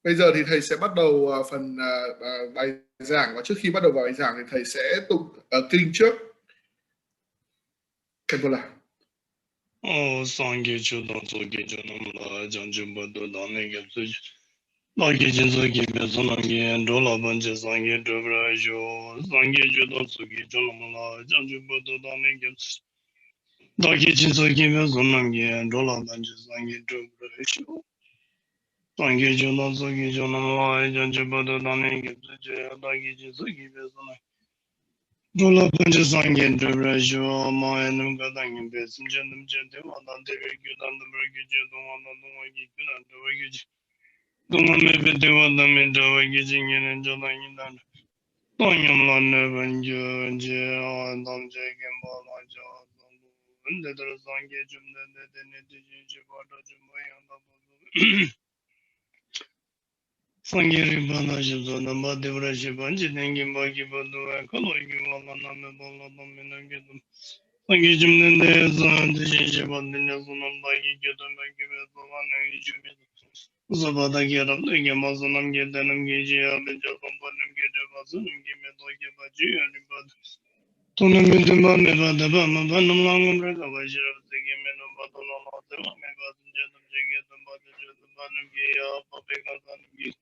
Bây giờ thì thầy sẽ bắt đầu phần bài giảng, và trước khi bắt đầu vào bài giảng thì thầy sẽ tụng kinh trước. Khenpo là. Sangye chu dong so ge chu nam la jang ju ba do da ne ge su la ge jin so ge be so nam ge do la ban je sangye do bra jo sangye chu dong so ge chu nam la jang ju ba do da ne ge su la ge jin so ge be so nam ge do la ban je sangye do bra jo sangye chu dong so ge chu nam la jang ju ba do da ne ge su je la ge jin so ge be so nam Dola Punja Sangan Rajo, my name Gadang, Bess, and Gentleman Gentle, and the regular and the regular, the one on the way you can the regular. The one maybe they want them in the regular and enjoying them. Tonyam Lana and Joe and Don Jake and Balaja, and the Sangajum, then the Netijan Jabata Jumay and the Sangiri Banajim on the Madibrashi Banji, Nengi Baki Badu, Kologi, Lana, Minangim. Sangijum, then there's the Jijaban, the Nazunam, Baki, get them back, give it the one and you Zabada get up, the Gamazanam, get them, Gija, the Japan, get a Bazan, give me like a Baji, and but Tonamiduman, the Bama, Banam Long, the Vajir of the Gamen of Badalon, the Mamma, Jagget, the Banam, Public.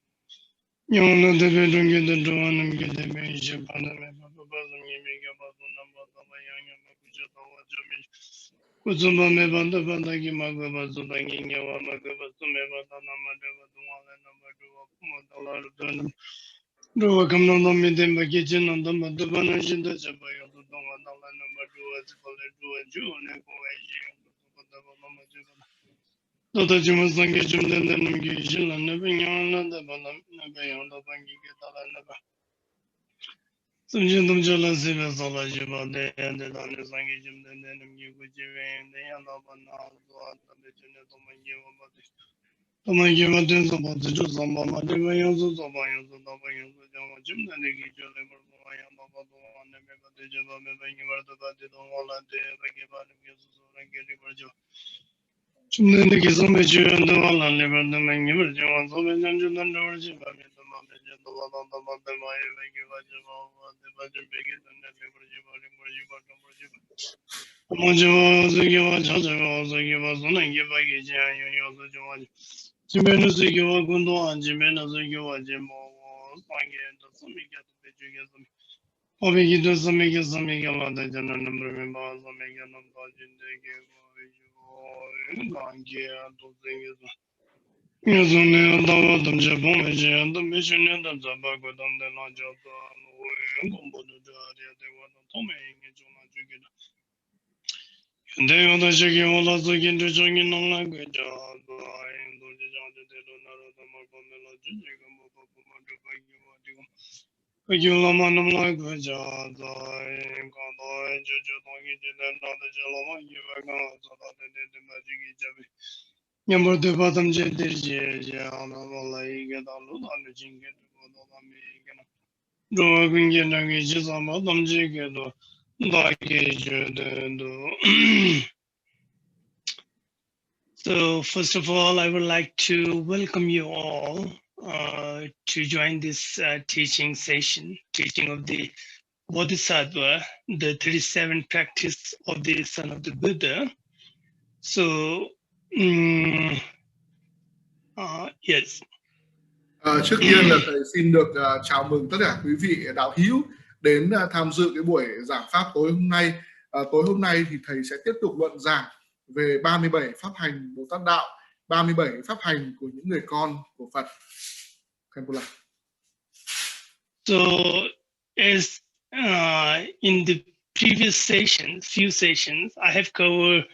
You know the bedroom get the door and get the bench upon the map of the bosom you make about the number of a young Makuja. Kuzuma Mevan the Bandaki Magaba Zudangi, Magaba Sumeva, the number of the one and number two of Motala. Do a come on the midden by kitchen on the Madabanan, the Jabay of the Donga, number two as well as two and June and go. Toto Jumas Langajum and the Nugation and never yawn the Balam, Nabayon, the Bangi Gatalana. Some gentle jealous of us all as you about there and the Lanas Langajum and then you would give in the end of an hour the gentleman gave about this. The man gave a dance about the Jus on Mama, the Mayans of the Bayans of the Bayans of the Jim and the Giju Labor of the one and the Java Mayang about the Badi on all that day, like about the music and getting Virgil. Then the Kizamachu and the one and never the Mangiver, so many hundred and over the Mother, the one on the Mother, my the budget big and the Mojo, the Giva, the Giva, and give a Gija, you also join. Jimenez, the Giva Gundo, and Jimenez, the Giva Jimo, Sangan, the Samika, the Jugasm. Hobby does some make some make a lot of general number of members, some make a number in the game. Yes, only the Japan and the mission and the Zabago on the larger Gombo to the area they were not coming in. And they were the shaking all of the into joining on language. You Lamanum language, the Gondo, Jojo, and other Jeloma, you were gone so that they did the magic. Number the bottom jet is on the get on the jingle. Drawing languages on bottom jiggle, like So, first of all, I would like to welcome you all to join this teaching session, teaching of the Bodhisattva, the 37 practice of the Son of the Buddha. So, yes. Trước tiên là thầy xin được chào mừng tất cả quý vị đạo hữu đến tham dự cái buổi giảng pháp tối hôm nay. Tối hôm nay thì thầy sẽ tiếp tục luận giảng về 37 pháp hành Bồ Tát đạo, 37 pháp hành của những người con của Phật. So, as in the previous sessions, few sessions, I have covered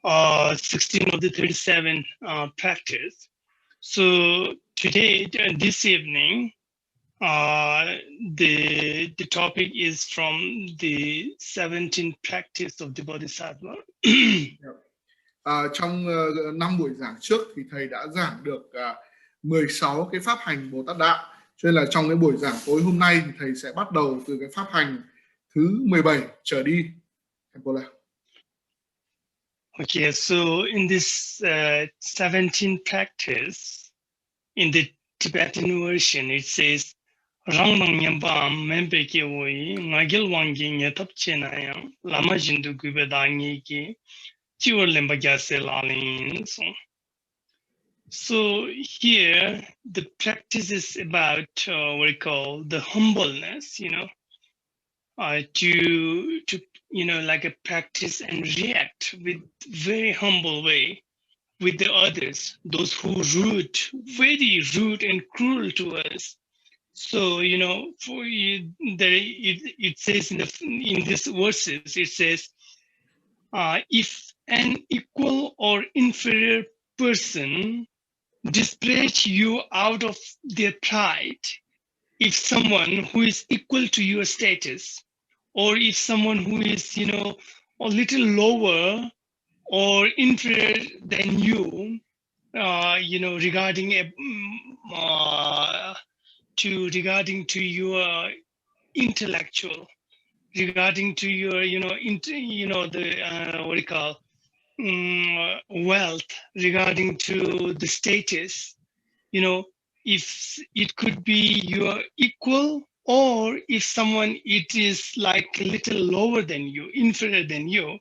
16 of the 37 practice. So today, this evening, the topic is from the 17 practice of the Bodhisattva. Trong 5 buổi giảng trước thì thầy đã giảng được 16 cái pháp hành Bồ Tát đạo. Cho nên là trong cái buổi giảng tối hôm nay thì thầy sẽ bắt đầu từ cái pháp hành thứ 17 trở đi. Okay, so in this 17 practice, in the Tibetan version, it says, Rang Bang Nyambam, Mempe Kiwoi, Nagil Wangi, Yetap Chenayang, Lama Jindu Gubedangi, Chiur Lembagasel Alin. So here, the practice is about what we call the humbleness, to like a practice and react with very humble way with the others, those who very rude and cruel to us. So for you, it says in these verses, it says, if an equal or inferior person disparage you out of their pride, if someone who is equal to your status, or if someone who is a little lower or inferior than you, regarding regarding to your intellectual, regarding to your the what do you call wealth, regarding to the status, if it could be your equal, or if someone it is like a little lower than you, inferior than you,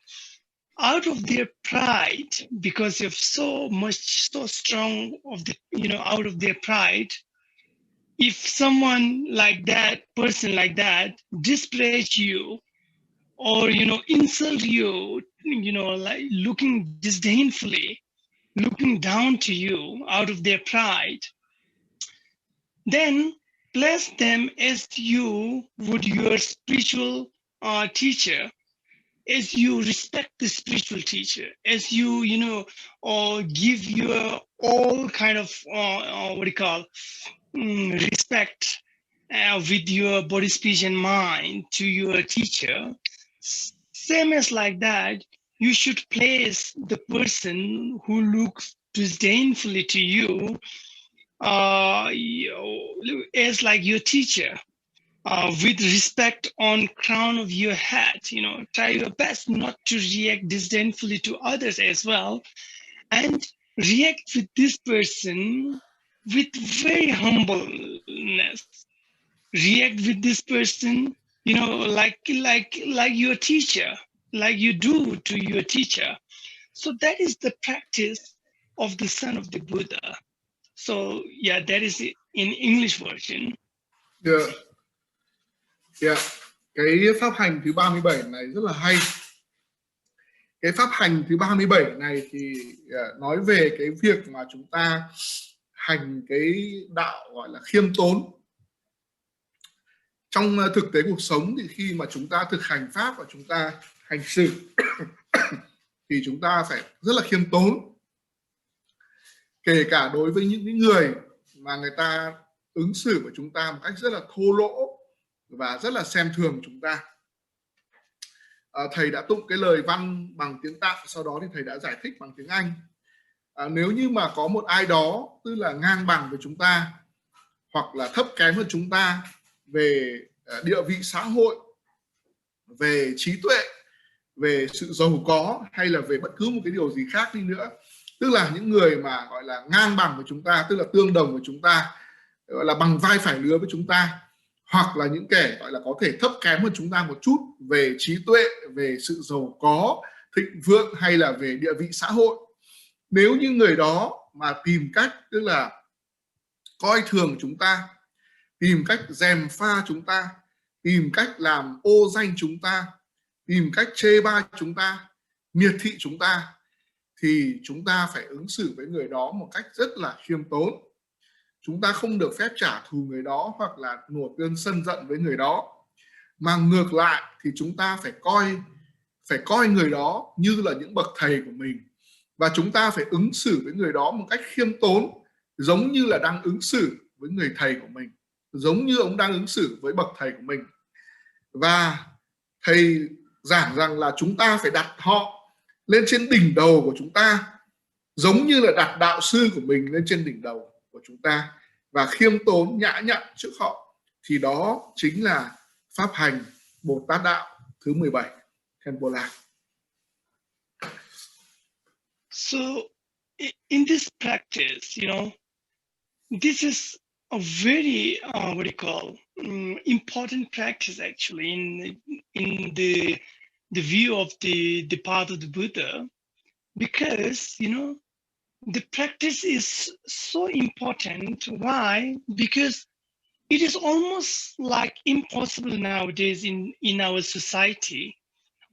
out of their pride, because of so strong of the out of their pride, if someone like that, person like that, disparage you, or insult you, like looking disdainfully, looking down to you out of their pride, then bless them as you would your spiritual teacher, as you respect the spiritual teacher, as you or give your all kind of what do you call respect with your body, speech, and mind to your teacher. Same as like that, you should place the person who looks disdainfully to you as like your teacher, with respect on crown of your head. Try your best not to react disdainfully to others as well, and react with this person with very humbleness. React with this person, like your teacher, like you do to your teacher. So that is the practice of the son of the Buddha. So yeah, that is in English version. Yeah. Cái pháp hành thứ 37 này rất là hay. Cái pháp hành thứ 37 này thì nói về cái việc mà chúng ta hành cái đạo gọi là khiêm tốn. Trong thực tế cuộc sống thì khi mà chúng ta thực hành pháp và chúng ta hành xử thì chúng ta phải rất là khiêm tốn, kể cả đối với những người mà người ta ứng xử với chúng ta một cách rất là thô lỗ và rất là xem thường chúng ta. Thầy đã tụng cái lời văn bằng tiếng Tạng, sau đó thì thầy đã giải thích bằng tiếng Anh. Nếu như mà có một ai đó tức là ngang bằng với chúng ta hoặc là thấp kém hơn chúng ta về địa vị xã hội, về trí tuệ, về sự giàu có, hay là về bất cứ một cái điều gì khác đi nữa, tức là những người mà gọi là ngang bằng với chúng ta, tức là tương đồng với chúng ta, gọi là bằng vai phải lứa với chúng ta, hoặc là những kẻ gọi là có thể thấp kém hơn chúng ta một chút về trí tuệ, về sự giàu có, thịnh vượng, hay là về địa vị xã hội. Nếu như người đó mà tìm cách tức là coi thường chúng ta, tìm cách gièm pha chúng ta, tìm cách làm ô danh chúng ta, tìm cách chê bai chúng ta, miệt thị chúng ta, thì chúng ta phải ứng xử với người đó một cách rất là khiêm tốn. Chúng ta không được phép trả thù người đó hoặc là nổi cơn sân giận với người đó, mà ngược lại thì chúng ta phải coi người đó như là những bậc thầy của mình, và chúng ta phải ứng xử với người đó một cách khiêm tốn, giống như là đang ứng xử với người thầy của mình, giống như ông đang ứng xử với bậc thầy của mình. Và thầy giảng rằng là chúng ta phải đặt họ lên trên đỉnh đầu của chúng ta, giống như là đặt đạo sư của mình lên trên đỉnh đầu của chúng ta, và khiêm tốn nhã nhặn trước họ. Thì đó chính là pháp hành Bồ Tát đạo thứ 17, Khenpo. So in this practice, this is a very important practice actually in the view of the path of the Buddha, because the practice is so important. Why? Because it is almost like impossible nowadays in our society,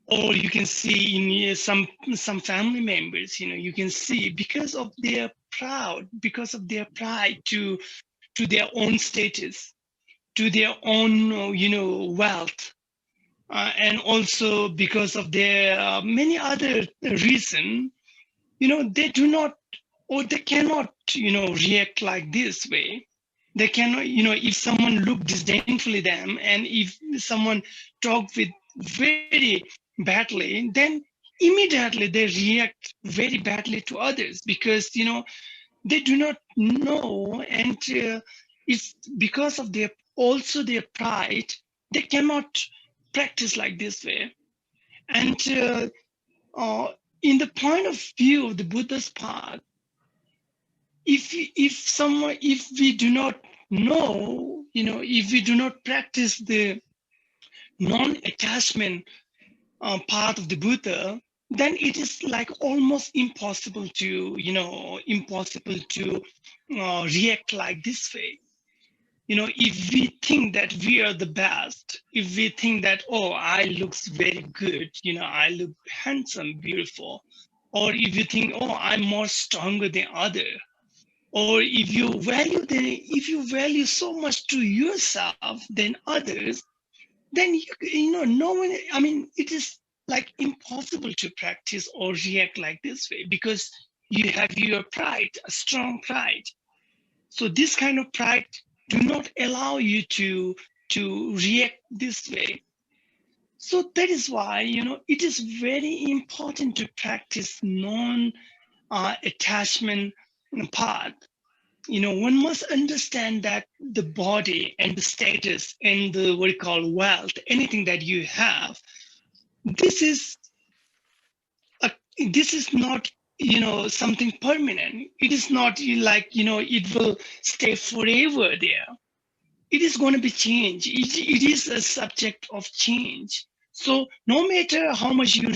or you can see in some family members. You can see because of their pride to their own status, to their own wealth, and also because of their many other reason. They do not, or they cannot react like this way. They cannot, if someone look disdainfully them, and if someone talk with very badly, then immediately they react very badly to others, because they do not know, and it's because of their pride. They cannot practice like this way. And uh, in the point of view of the Buddha's path, if we do not know, if we do not practice the non-attachment part of the Buddha, then it is like almost impossible to react like this way. If we think that we are the best, if we think that, oh, I looks very good, I look handsome, beautiful, or if you think, oh, I'm more stronger than other, or if you value so much to yourself than others, then no one, it is like impossible to practice or react like this way, because you have your pride, a strong pride. So this kind of pride do not allow you to react this way. So that is why it is very important to practice non-attachment path. One must understand that the body and the status and the what you call wealth, anything that you have, this is not something permanent. It is not like it will stay forever there. It is going to be changed. It is a subject of change. So no matter how much you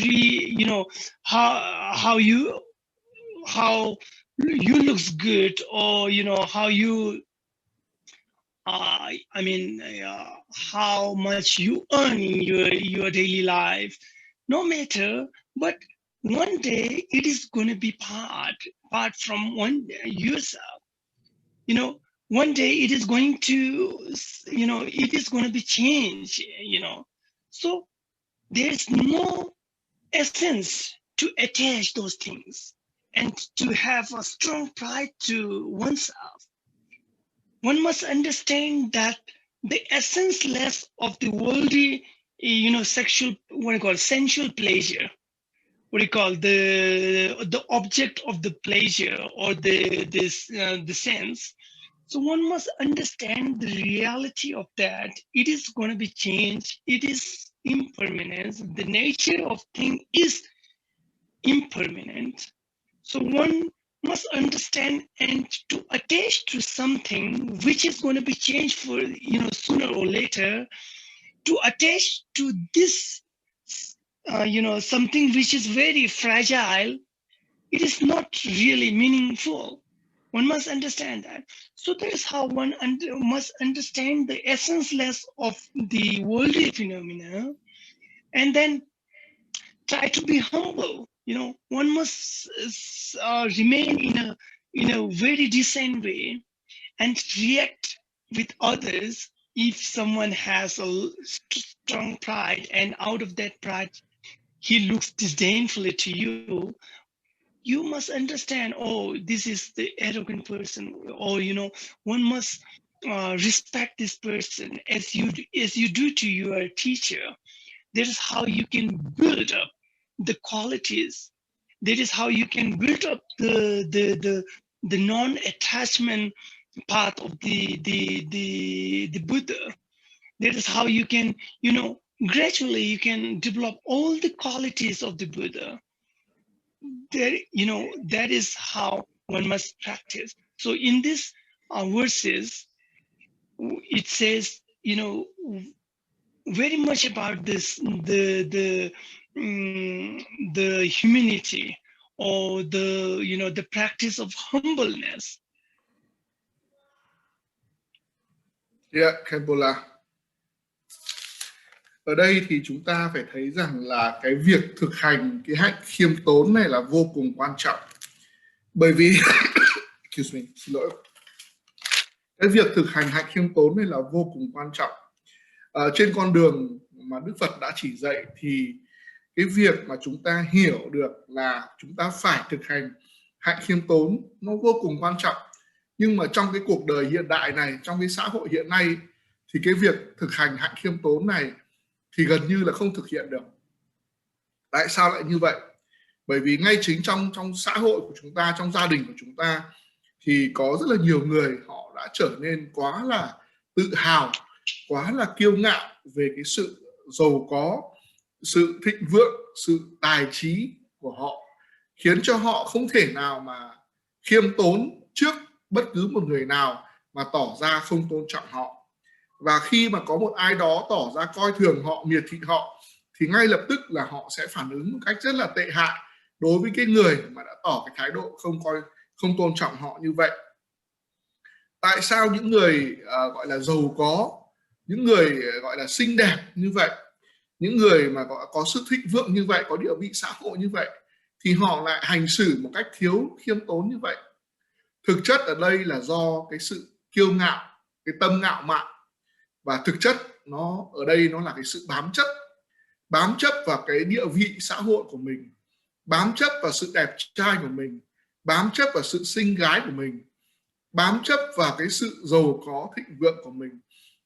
how you looks good, or how you how much you earn in your daily life, no matter, but one day it is going to be part from yourself. One day it is going to be changed. So there's no essence to attach those things, and to have a strong pride to oneself. One must understand that the essence-less of the worldly, sexual, sensual pleasure, the object of the pleasure, or the sense. So one must understand the reality of that. It is going to be changed. It is impermanence. The nature of thing is impermanent. So one must understand, and to attach to something which is going to be changed for sooner or later, to attach to this something which is very fragile, it is not really meaningful. One must understand that. So that is how one must understand the essence-less of the worldly phenomena, and then try to be humble. One must remain in a very decent way, and react with others. If someone has a strong pride, and out of that pride he looks disdainfully to you, you must understand, oh, this is the arrogant person, or one must respect this person as you do to your teacher. That is how you can build up the qualities. That is how you can build up the non-attachment part of the Buddha. That is how you can gradually you can develop all the qualities of the Buddha. That is how one must practice. So in these verses, it says, you know, very much about this, the humility, or the, you know, the practice of humbleness. Yeah, Khenpo. Ở đây thì chúng ta phải thấy rằng là cái việc thực hành cái hạnh khiêm tốn này là vô cùng quan trọng. Bởi vì excuse me, xin lỗi. Cái việc thực hành hạnh khiêm tốn này là vô cùng quan trọng. Trên con đường mà Đức Phật đã chỉ dạy thì cái việc mà chúng ta hiểu được là chúng ta phải thực hành hạnh khiêm tốn nó vô cùng quan trọng. Nhưng mà trong cái cuộc đời hiện đại này, trong cái xã hội hiện nay thì cái việc thực hành hạnh khiêm tốn này thì gần như là không thực hiện được. Tại sao lại như vậy? Bởi vì ngay chính trong xã hội của chúng ta, trong gia đình của chúng ta thì có rất là nhiều người họ đã trở nên quá là tự hào, quá là kiêu ngạo về cái sự giàu có, sự thịnh vượng, sự tài trí của họ, khiến cho họ không thể nào mà khiêm tốn trước bất cứ một người nào mà tỏ ra không tôn trọng họ. Và khi mà có một ai đó tỏ ra coi thường họ, miệt thị họ thì ngay lập tức là họ sẽ phản ứng một cách rất là tệ hại đối với cái người mà đã tỏ cái thái độ không tôn trọng họ như vậy. Tại sao những người gọi là giàu có, những người gọi là xinh đẹp như vậy, những người mà có sự thịnh vượng như vậy, có địa vị xã hội như vậy thì họ lại hành xử một cách thiếu khiêm tốn như vậy? Thực chất ở đây là do cái sự kiêu ngạo, cái tâm ngạo mạn. Và thực chất nó ở đây nó là cái sự bám chấp vào cái địa vị xã hội của mình, bám chấp vào sự đẹp trai của mình, bám chấp vào sự xinh gái của mình, bám chấp vào cái sự giàu có thịnh vượng của mình.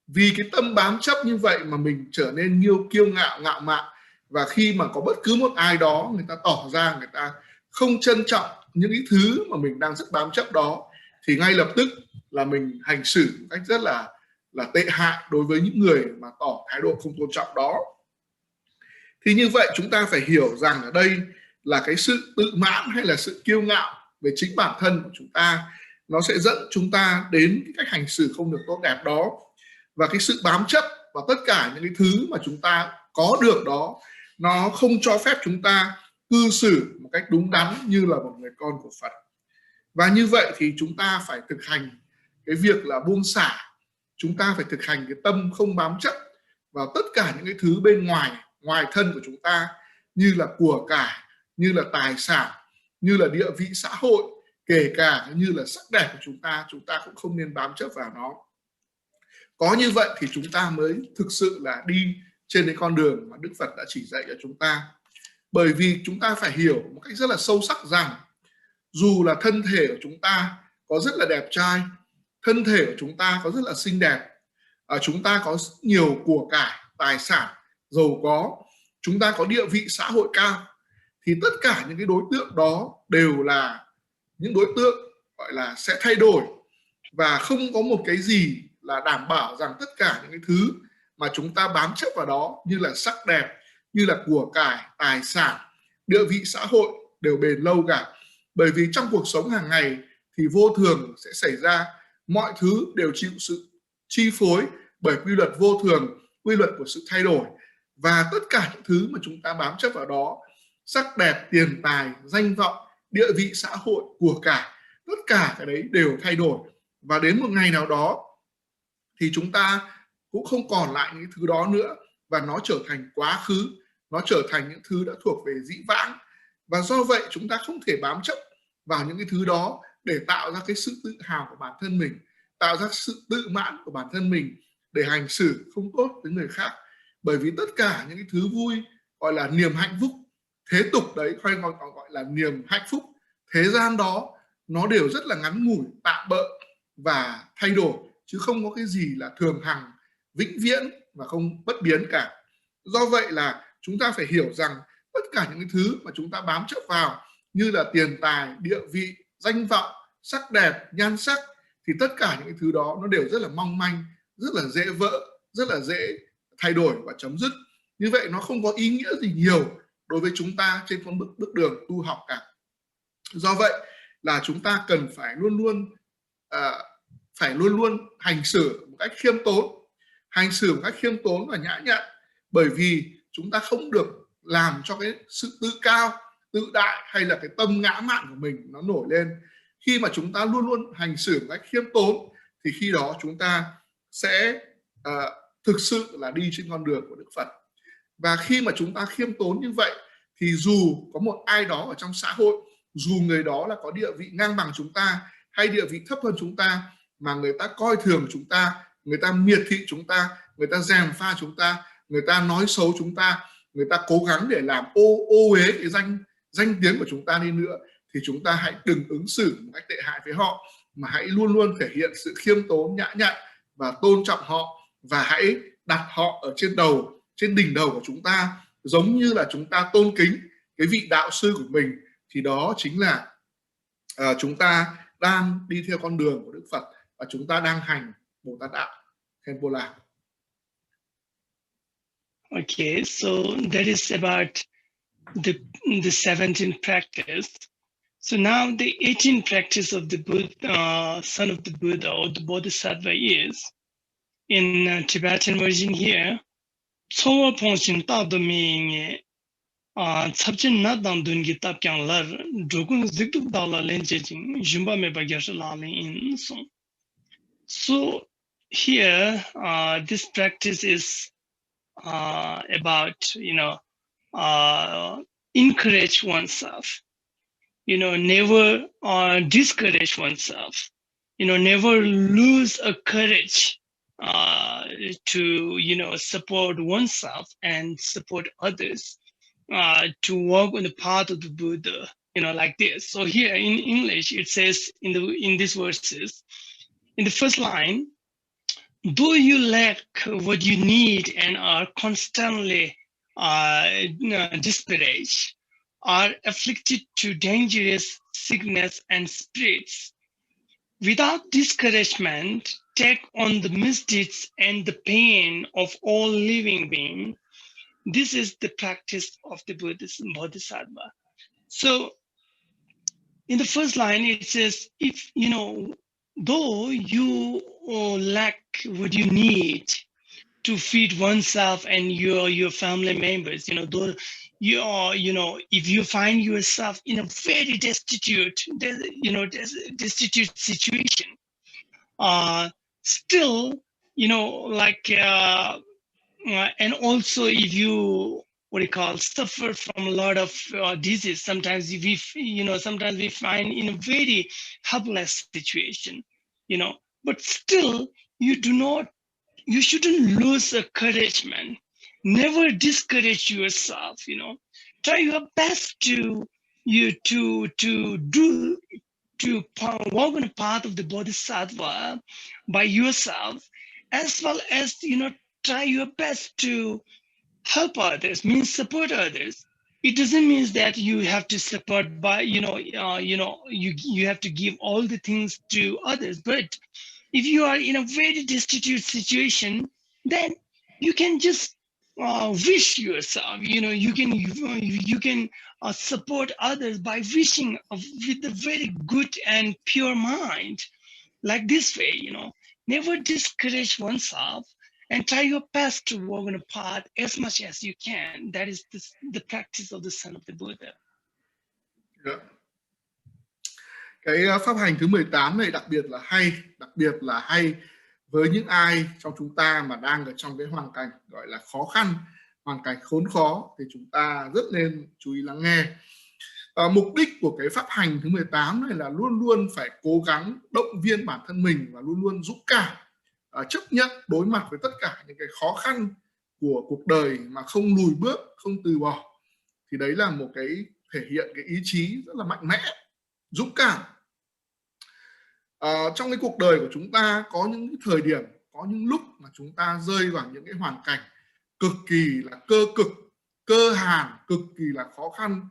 Vì cái tâm bám chấp như vậy mà mình trở nên kiêu ngạo, ngạo mạn. Và khi mà có bất cứ một ai đó người ta tỏ ra người ta không trân trọng những cái thứ mà mình đang rất bám chấp đó thì ngay lập tức là mình hành xử một cách rất là tệ hại đối với những người mà tỏ thái độ không tôn trọng đó. Thì như vậy chúng ta phải hiểu rằng ở đây là cái sự tự mãn hay là sự kiêu ngạo về chính bản thân của chúng ta, nó sẽ dẫn chúng ta đến cái cách hành xử không được tốt đẹp đó. Và cái sự bám chấp vào tất cả những cái thứ mà chúng ta có được đó, nó không cho phép chúng ta cư xử một cách đúng đắn như là một người con của Phật. Và như vậy thì chúng ta phải thực hành cái việc là buông xả. Chúng ta phải thực hành cái tâm không bám chấp vào tất cả những cái thứ bên ngoài thân của chúng ta, như là của cải, như là tài sản, như là địa vị xã hội, kể cả như là sắc đẹp của chúng ta cũng không nên bám chấp vào nó. Có như vậy thì chúng ta mới thực sự là đi trên cái con đường mà Đức Phật đã chỉ dạy cho chúng ta. Bởi vì chúng ta phải hiểu một cách rất là sâu sắc rằng dù là thân thể của chúng ta có rất là đẹp trai, thân thể của chúng ta có rất là xinh đẹp, chúng ta có nhiều của cải, tài sản, giàu có, chúng ta có địa vị xã hội cao, thì tất cả những cái đối tượng đó đều là những đối tượng gọi là sẽ thay đổi. Và không có một cái gì là đảm bảo rằng tất cả những cái thứ mà chúng ta bám chấp vào đó, như là sắc đẹp, như là của cải, tài sản, địa vị xã hội đều bền lâu cả. Bởi vì trong cuộc sống hàng ngày thì vô thường sẽ xảy ra, mọi thứ đều chịu sự chi phối bởi quy luật vô thường, quy luật của sự thay đổi. Và tất cả những thứ mà chúng ta bám chấp vào đó, sắc đẹp, tiền tài, danh vọng, địa vị xã hội, của cải, tất cả cái đấy đều thay đổi. Và đến một ngày nào đó thì chúng ta cũng không còn lại những thứ đó nữa, và nó trở thành quá khứ, nó trở thành những thứ đã thuộc về dĩ vãng. Và do vậy chúng ta không thể bám chấp vào những cái thứ đó để tạo ra cái sự tự hào của bản thân mình, tạo ra sự tự mãn của bản thân mình để hành xử không tốt với người khác. Bởi vì tất cả những cái thứ vui gọi là niềm hạnh phúc thế tục đấy, hay còn gọi là niềm hạnh phúc thế gian đó, nó đều rất là ngắn ngủi, tạm bợ và thay đổi, chứ không có cái gì là thường hằng, vĩnh viễn và không bất biến cả. Do vậy là chúng ta phải hiểu rằng tất cả những cái thứ mà chúng ta bám chấp vào, như là tiền tài, địa vị, danh vọng, sắc đẹp, nhan sắc, thì tất cả những cái thứ đó nó đều rất là mong manh, rất là dễ vỡ, rất là dễ thay đổi và chấm dứt. Như vậy nó không có ý nghĩa gì nhiều đối với chúng ta trên con bước đường tu học cả. Do vậy là chúng ta cần phải luôn luôn phải luôn luôn hành xử một cách khiêm tốn, hành xử một cách khiêm tốn và nhã nhặn, bởi vì chúng ta không được làm cho cái sự tự cao, tự đại hay là cái tâm ngã mạn của mình nó nổi lên. Khi mà chúng ta luôn luôn hành xử một cách khiêm tốn thì khi đó chúng ta sẽ thực sự là đi trên con đường của Đức Phật. Và khi mà chúng ta khiêm tốn như vậy thì dù có một ai đó ở trong xã hội, dù người đó là có địa vị ngang bằng chúng ta hay địa vị thấp hơn chúng ta, mà người ta coi thường chúng ta, người ta miệt thị chúng ta, người ta gièm pha chúng ta, người ta nói xấu chúng ta, người ta cố gắng để làm ô uế cái danh tiếng của chúng ta đi nữa, thì chúng ta hãy đừng ứng xử một cách tệ hại với họ, mà hãy luôn luôn thể hiện sự khiêm tốn, nhã nhặn và tôn trọng họ, và hãy đặt họ ở trên đỉnh đầu của chúng ta, giống như là chúng ta tôn kính cái vị đạo sư của mình. Thì đó chính là chúng ta đang đi theo con đường của Đức Phật và chúng ta đang hành Bồ Tát đạo. Khenpo La. Okay, so that is about the 17th practice. So now the 18th practice of the Buddha, son of the Buddha or the Bodhisattva is, in Tibetan version here, Tsowa Pongshin Tadoming Tsabchin Nadang Dungi Tapkyang Lar, Drogun Zigduk Dala Lenjing, Jumba Mebagashalali in Song. So here, this practice is about, encourage oneself, never discourage oneself, never lose a courage to, support oneself and support others, to walk on the path of the Buddha, like this. So here in English, it says in these verses, in the first line, though you lack what you need and are constantly discouraged, are afflicted to dangerous sickness and spirits, without discouragement, take on the misdeeds and the pain of all living beings. This is the practice of the Buddhist Bodhisattva. So in the first line, it says, if, though you lack what you need to feed oneself and your family members, though you are, if you find yourself in a very destitute situation, still, and also if you suffer from a lot of disease, sometimes we find in a very helpless situation, but still you shouldn't lose encouragement. Never discourage yourself, try your best to walk on the path of the Bodhisattva by yourself, as well as, try your best to help others, means support others. It doesn't mean that you have to support by, you have to give all the things to others. But if you are in a very destitute situation, then you can just wish yourself, you can support others by wishing with a very good and pure mind, like this way, never discourage oneself and try your best to walk on a path as much as you can. That is the practice of the son of the Buddha. Yeah. Cái pháp hành thứ 18 này đặc biệt là hay với những ai trong chúng ta mà đang ở trong cái hoàn cảnh gọi là khó khăn, hoàn cảnh khốn khó, thì chúng ta rất nên chú ý lắng nghe. Mục đích của cái pháp hành thứ 18 này là luôn luôn phải cố gắng động viên bản thân mình và luôn luôn dũng cảm chấp nhận đối mặt với tất cả những cái khó khăn của cuộc đời mà không lùi bước, không từ bỏ. Thì đấy là một cái thể hiện cái ý chí rất là mạnh mẽ, dũng cảm. Trong cái cuộc đời của chúng ta có những thời điểm, có những lúc mà chúng ta rơi vào những cái hoàn cảnh cực kỳ là cơ hàn, cực kỳ là khó khăn,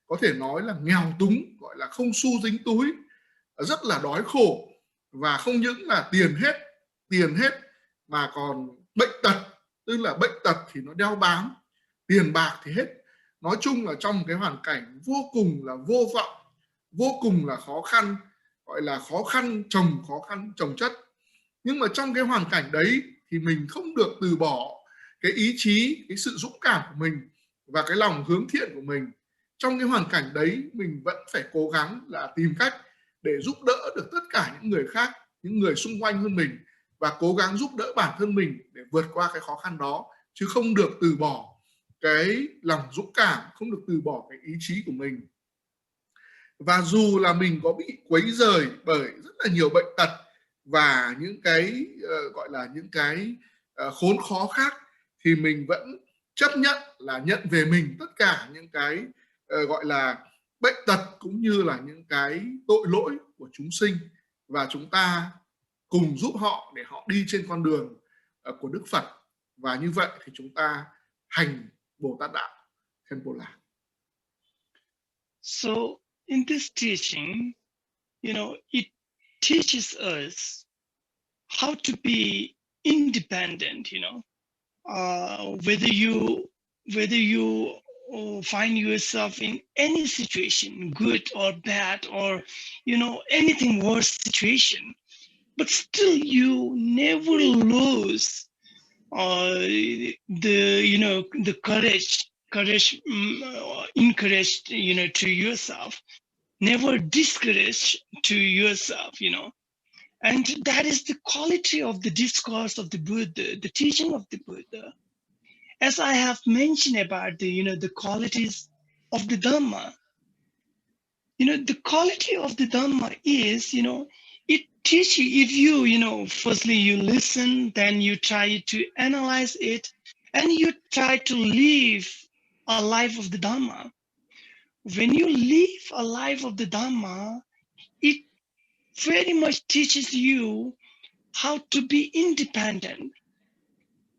có thể nói là nghèo túng, gọi là không xu dính túi, rất là đói khổ, và không những là tiền hết mà còn bệnh tật, tức là bệnh tật thì nó đeo bám, tiền bạc thì hết. Nói chung là trong một cái hoàn cảnh vô cùng là vô vọng, vô cùng là khó khăn, gọi là khó khăn chồng chất. Nhưng mà trong cái hoàn cảnh đấy thì mình không được từ bỏ cái ý chí, cái sự dũng cảm của mình và cái lòng hướng thiện của mình. Trong cái hoàn cảnh đấy mình vẫn phải cố gắng là tìm cách để giúp đỡ được tất cả những người khác, những người xung quanh hơn mình, và cố gắng giúp đỡ bản thân mình để vượt qua cái khó khăn đó, chứ không được từ bỏ cái lòng dũng cảm, không được từ bỏ cái ý chí của mình. Và dù là mình có bị quấy rời bởi rất là nhiều bệnh tật và những cái gọi là những cái khốn khó khác, thì mình vẫn chấp nhận là nhận về mình tất cả những cái gọi là bệnh tật cũng như là những cái tội lỗi của chúng sinh, và chúng ta cùng giúp họ để họ đi trên con đường của Đức Phật. Và như vậy thì chúng ta hành Bồ Tát đạo. Khenpo. So in this teaching, it teaches us how to be independent. Whether you find yourself in any situation, good or bad, or anything worse situation, but still you never lose the courage encouraged to yourself, never discouraged to yourself, and that is the quality of the discourse of the Buddha, the teaching of the Buddha. As I have mentioned about the qualities of the Dhamma, the quality of the Dhamma is, it teaches you, if you, firstly you listen, then you try to analyze it, and you try to live a life of the Dhamma. When you live a life of the Dhamma, it very much teaches you how to be independent.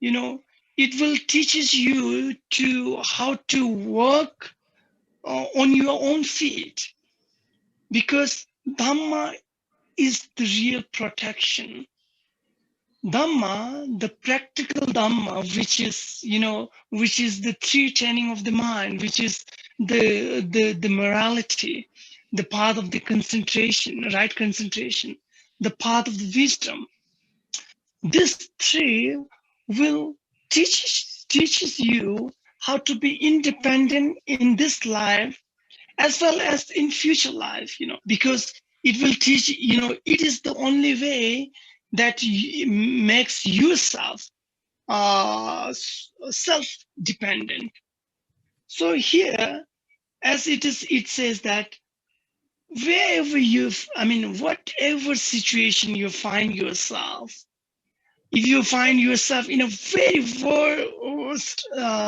It will teaches you how to work on your own feet, because Dhamma is the real protection. Dhamma, the practical Dhamma, which is the three training of the mind, which is the morality, the path of the concentration, right concentration, the path of the wisdom. This three will teaches you how to be independent in this life as well as in future life, because it will teach, it is the only way that makes yourself self-dependent. So here, as it says that whatever situation you find yourself, if you find yourself in a very worst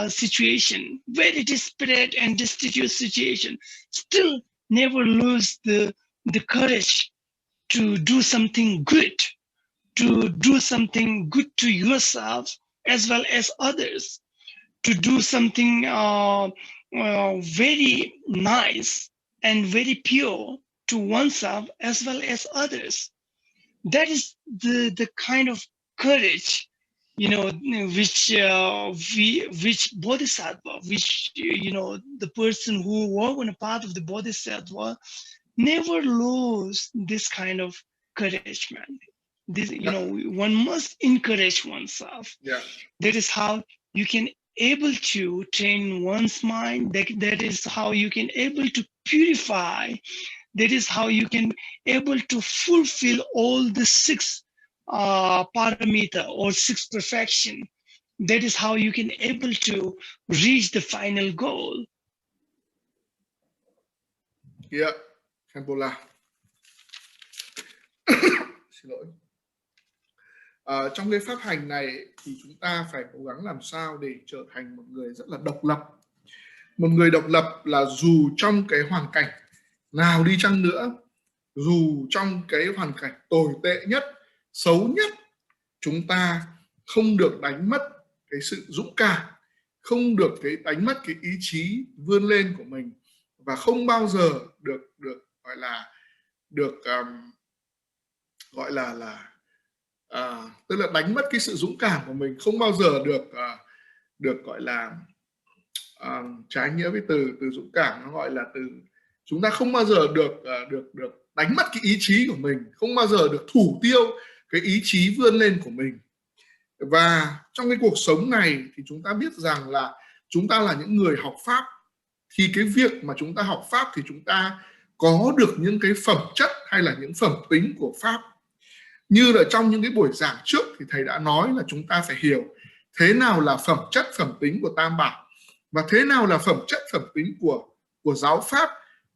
situation, very desperate and destitute situation, still never lose the courage to do something good, to do something good to yourself as well as others, to do something very nice and very pure to oneself as well as others. That is the kind of courage, which bodhisattva, which the person who walk on the path of the bodhisattva never lose this kind of courage, man. This, one must encourage oneself. Yeah. That is how you can able to train one's mind. That is how you can able to purify. That is how you can able to fulfill all the 6 paramita or 6 perfection. That is how you can able to reach the final goal. Yeah, Khenpo. Xin lỗi. Trong cái pháp hành này thì chúng ta phải cố gắng làm sao để trở thành một người rất là độc lập. Một người độc lập là dù trong cái hoàn cảnh nào đi chăng nữa, dù trong cái hoàn cảnh tồi tệ nhất, xấu nhất, chúng ta không được đánh mất cái sự dũng cảm, không được đánh mất cái ý chí vươn lên của mình, và không bao giờ được tức là đánh mất cái sự dũng cảm của mình, không bao giờ được gọi là trái nghĩa với từ dũng cảm, nó gọi là từ chúng ta không bao giờ được đánh mất cái ý chí của mình, không bao giờ được thủ tiêu cái ý chí vươn lên của mình. Và trong cái cuộc sống này thì chúng ta biết rằng là chúng ta là những người học Pháp, thì cái việc mà chúng ta học Pháp thì chúng ta có được những cái phẩm chất hay là những phẩm tính của Pháp. Như là trong những cái buổi giảng trước thì thầy đã nói là chúng ta phải hiểu thế nào là phẩm chất phẩm tính của Tam Bảo và thế nào là phẩm chất phẩm tính của giáo Pháp,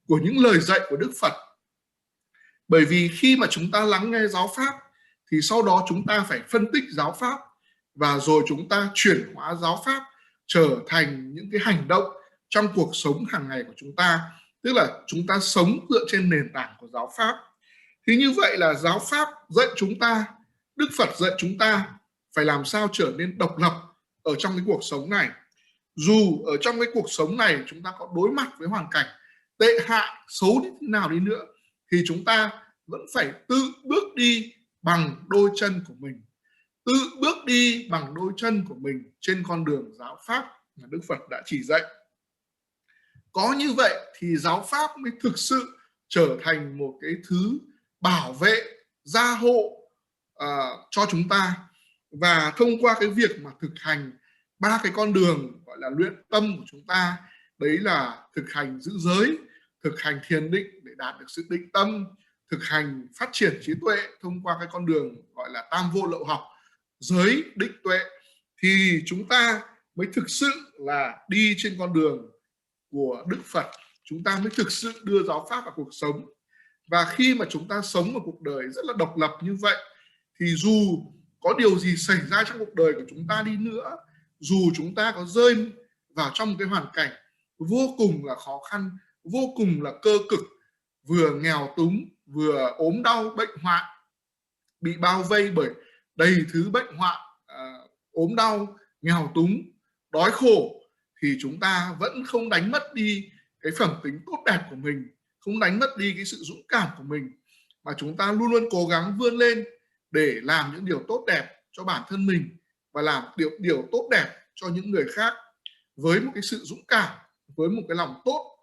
của những lời dạy của Đức Phật. Bởi vì khi mà chúng ta lắng nghe giáo Pháp thì sau đó chúng ta phải phân tích giáo Pháp và rồi chúng ta chuyển hóa giáo Pháp trở thành những cái hành động trong cuộc sống hàng ngày của chúng ta, tức là chúng ta sống dựa trên nền tảng của giáo Pháp. Thì như vậy là giáo Pháp dạy chúng ta, Đức Phật dạy chúng ta phải làm sao trở nên độc lập ở trong cái cuộc sống này. Dù ở trong cái cuộc sống này chúng ta có đối mặt với hoàn cảnh tệ hại, xấu như thế nào đi nữa, thì chúng ta vẫn phải tự bước đi bằng đôi chân của mình, tự bước đi bằng đôi chân của mình trên con đường giáo Pháp mà Đức Phật đã chỉ dạy. Có như vậy thì giáo Pháp mới thực sự trở thành một cái thứ bảo vệ, gia hộ cho chúng ta. Và thông qua cái việc mà thực hành 3 cái con đường gọi là luyện tâm của chúng ta, đấy là thực hành giữ giới, thực hành thiền định để đạt được sự định tâm, thực hành phát triển trí tuệ thông qua cái con đường gọi là tam vô lậu học, giới, định, tuệ, thì chúng ta mới thực sự là đi trên con đường của Đức Phật, chúng ta mới thực sự đưa giáo Pháp vào cuộc sống. Và khi mà chúng ta sống một cuộc đời rất là độc lập như vậy, thì dù có điều gì xảy ra trong cuộc đời của chúng ta đi nữa, dù chúng ta có rơi vào trong một cái hoàn cảnh vô cùng là khó khăn, vô cùng là cơ cực, vừa nghèo túng, vừa ốm đau, bệnh hoạn, bị bao vây bởi đầy thứ bệnh hoạn, ốm đau, nghèo túng, đói khổ, thì chúng ta vẫn không đánh mất đi cái phẩm tính tốt đẹp của mình, không đánh mất đi cái sự dũng cảm của mình, mà chúng ta luôn luôn cố gắng vươn lên để làm những điều tốt đẹp cho bản thân mình và làm điều tốt đẹp cho những người khác với một cái sự dũng cảm, với một cái lòng tốt.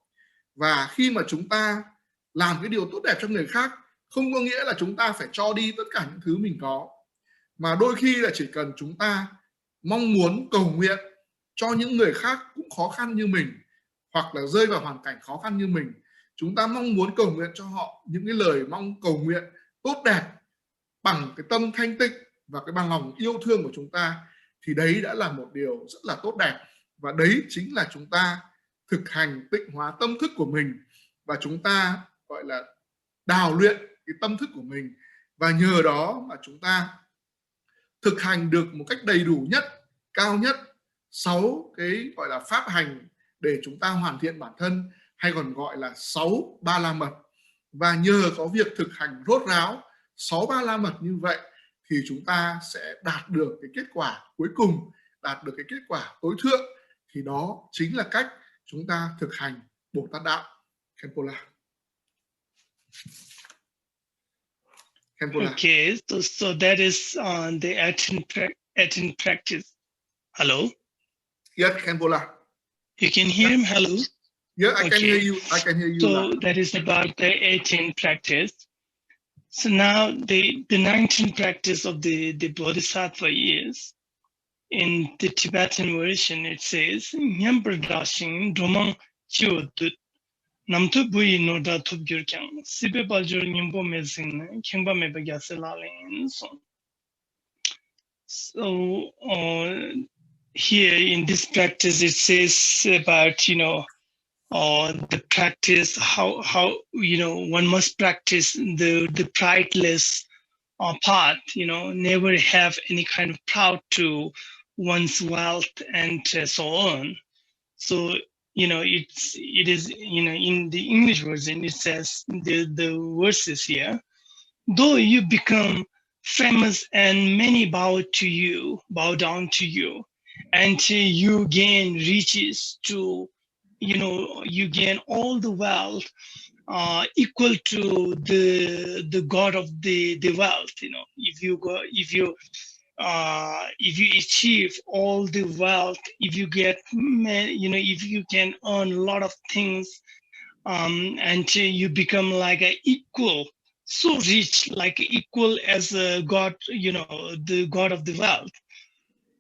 Và khi mà chúng ta làm cái điều tốt đẹp cho người khác, không có nghĩa là chúng ta phải cho đi tất cả những thứ mình có, mà đôi khi là chỉ cần chúng ta mong muốn cầu nguyện cho những người khác cũng khó khăn như mình, hoặc là rơi vào hoàn cảnh khó khăn như mình, chúng ta mong muốn cầu nguyện cho họ những cái lời mong cầu nguyện tốt đẹp bằng cái tâm thanh tịnh và cái bằng lòng yêu thương của chúng ta, thì đấy đã là một điều rất là tốt đẹp. Và đấy chính là chúng ta thực hành tịnh hóa tâm thức của mình, và chúng ta gọi là đào luyện cái tâm thức của mình, và nhờ đó mà chúng ta thực hành được một cách đầy đủ nhất, cao nhất 6 cái gọi là pháp hành để chúng ta hoàn thiện bản thân, hay còn gọi là 6 ba la mật. Và nhờ có việc thực hành rốt ráo 6 ba la mật như vậy thì chúng ta sẽ đạt được cái kết quả cuối cùng, đạt được cái kết quả tối thượng, thì đó chính là cách chúng ta thực hành Bồ Tát đạo. Khenpo. Okay, so that is the 18 practice. Hello? Yes, Khenpo. You can hear him? Hello? Yeah, I can hear you. I can hear you. So that is about the 18 practice. So now the 19 practice of the Bodhisattva is, in the Tibetan version, it says, Nyambradashin Domang Chiodut Namtu Bui Noda Tubgyurkang, Sibe Bajur Nimbo Mezin, Kimba Mebagaselaling. So here in this practice, it says about, the practice, how one must practice the prideless path, never have any kind of proud to one's wealth and so on. So it is in the English version it says the verses here, though you become famous and many bow down to you, and you gain riches to you gain all the wealth equal to the god of the wealth. If you achieve all the wealth, if you get if you can earn a lot of things, and you become like an equal so rich, like equal as God, the God of the wealth.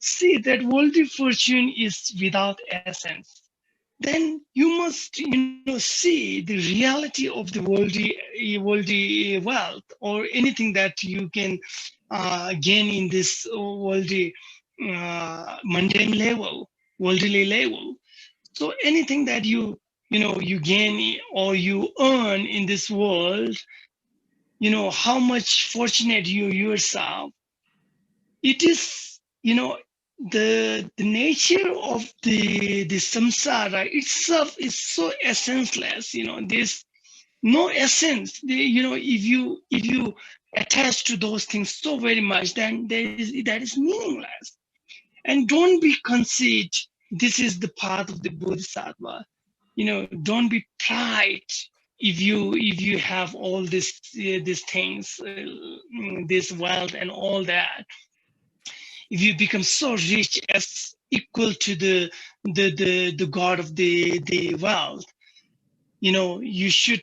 See that worldly fortune is without essence. Then you must, see the reality of the worldly wealth, or anything that you can gain in this worldly mundane level, worldly level. So anything that you gain or you earn in this world, how much fortunate you yourself. It is, the nature of the samsara itself is so essenceless. There's no essence. If you attach to those things so very much, then that is meaningless. And don't be conceit. This is the path of the bodhisattva. Don't be pride. If you have all these things, this wealth and all that, if you become so rich as equal to the god of the wealth, you should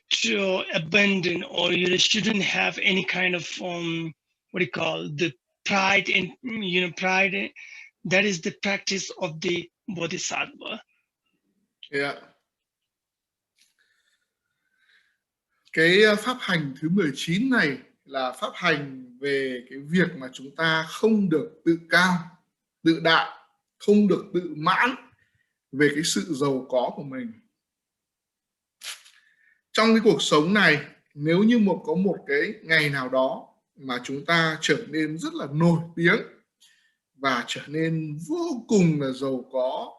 abandon, or you shouldn't have any kind of what do you call, the pride. And pride, that is the practice of the bodhisattva. Yeah. Cái pháp hành thứ 19 này là pháp hành về cái việc mà chúng ta không được tự cao, tự đại, không được tự mãn về cái sự giàu có của mình. Trong cái cuộc sống này, nếu như có một cái ngày nào đó mà chúng ta trở nên rất là nổi tiếng và trở nên vô cùng là giàu có,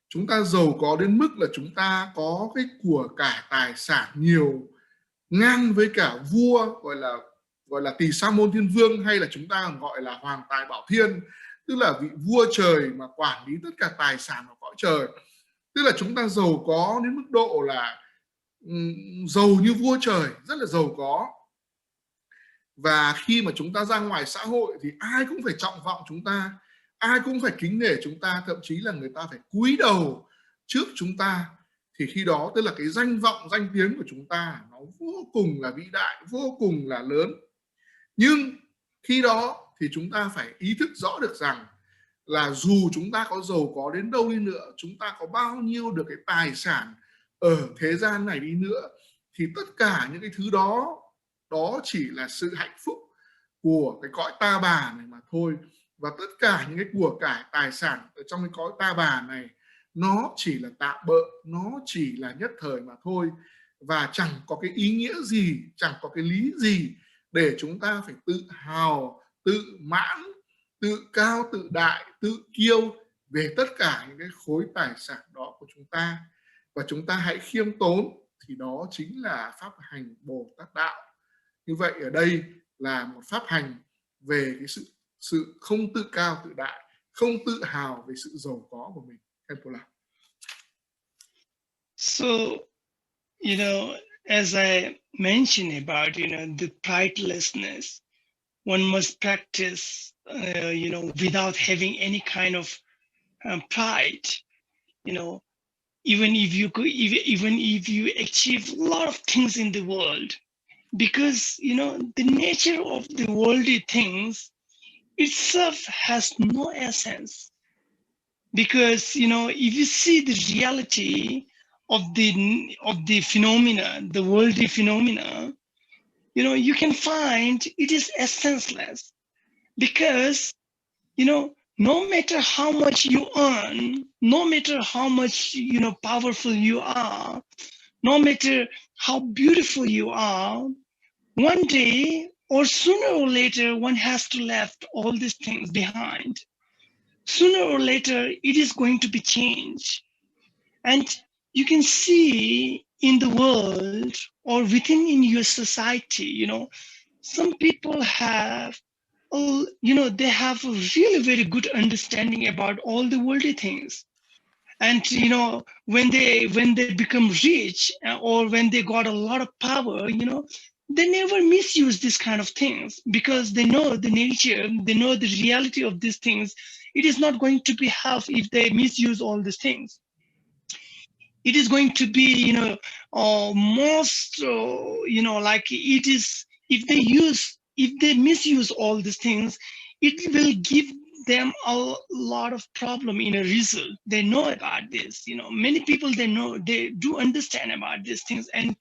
chúng ta giàu có đến mức là chúng ta có cái của cải tài sản nhiều ngang với cả vua, gọi là tỳ sa môn thiên vương, hay là chúng ta gọi là hoàng tài bảo thiên, tức là vị vua trời mà quản lý tất cả tài sản của cõi trời. Tức là chúng ta giàu có đến mức độ là giàu như vua trời, rất là giàu có. Và khi mà chúng ta ra ngoài xã hội thì ai cũng phải trọng vọng chúng ta, ai cũng phải kính nể chúng ta, thậm chí là người ta phải cúi đầu trước chúng ta. Thì khi đó tức là cái danh vọng, danh tiếng của chúng ta nó vô cùng là vĩ đại, vô cùng là lớn. Nhưng khi đó thì chúng ta phải ý thức rõ được rằng là dù chúng ta có giàu có đến đâu đi nữa, chúng ta có bao nhiêu được cái tài sản ở thế gian này đi nữa, thì tất cả những cái thứ đó chỉ là sự hạnh phúc của cái cõi ta bà này mà thôi. Và tất cả những cái của cải tài sản ở trong cái cõi ta bà này nó chỉ là tạm bợ, nó chỉ là nhất thời mà thôi, và chẳng có cái ý nghĩa gì, chẳng có cái lý gì để chúng ta phải tự hào, tự mãn, tự cao, tự đại, tự kiêu về tất cả những cái khối tài sản đó của chúng ta. Và chúng ta hãy khiêm tốn, thì đó chính là pháp hành Bồ Tát đạo. Như vậy ở đây là một pháp hành về cái sự không tự cao tự đại, không tự hào về sự giàu có của mình. Khenpo. So, as I mentioned about, the pridelessness, one must practice, without having any kind of pride. Even if you achieve a lot of things in the world, because the nature of the worldly things itself has no essence. Because if you see the reality of the phenomena, the worldly phenomena, you can find it is essenceless. Because no matter how much you earn, no matter how much powerful you are, no matter how beautiful you are, one day or sooner or later one has to left all these things behind. Sooner or later it is going to be changed. And you can see in the world or within in your society, some people have they have a really very good understanding about all the worldly things. And when they become rich, or when they got a lot of power, they never misuse this kind of things, because they know the nature, they know the reality of these things. It is not going to be health if they misuse all these things. It is going to be most like it is if they misuse all these things, it will give them a lot of problem in a result. They know about this, many people, they do understand about these things, and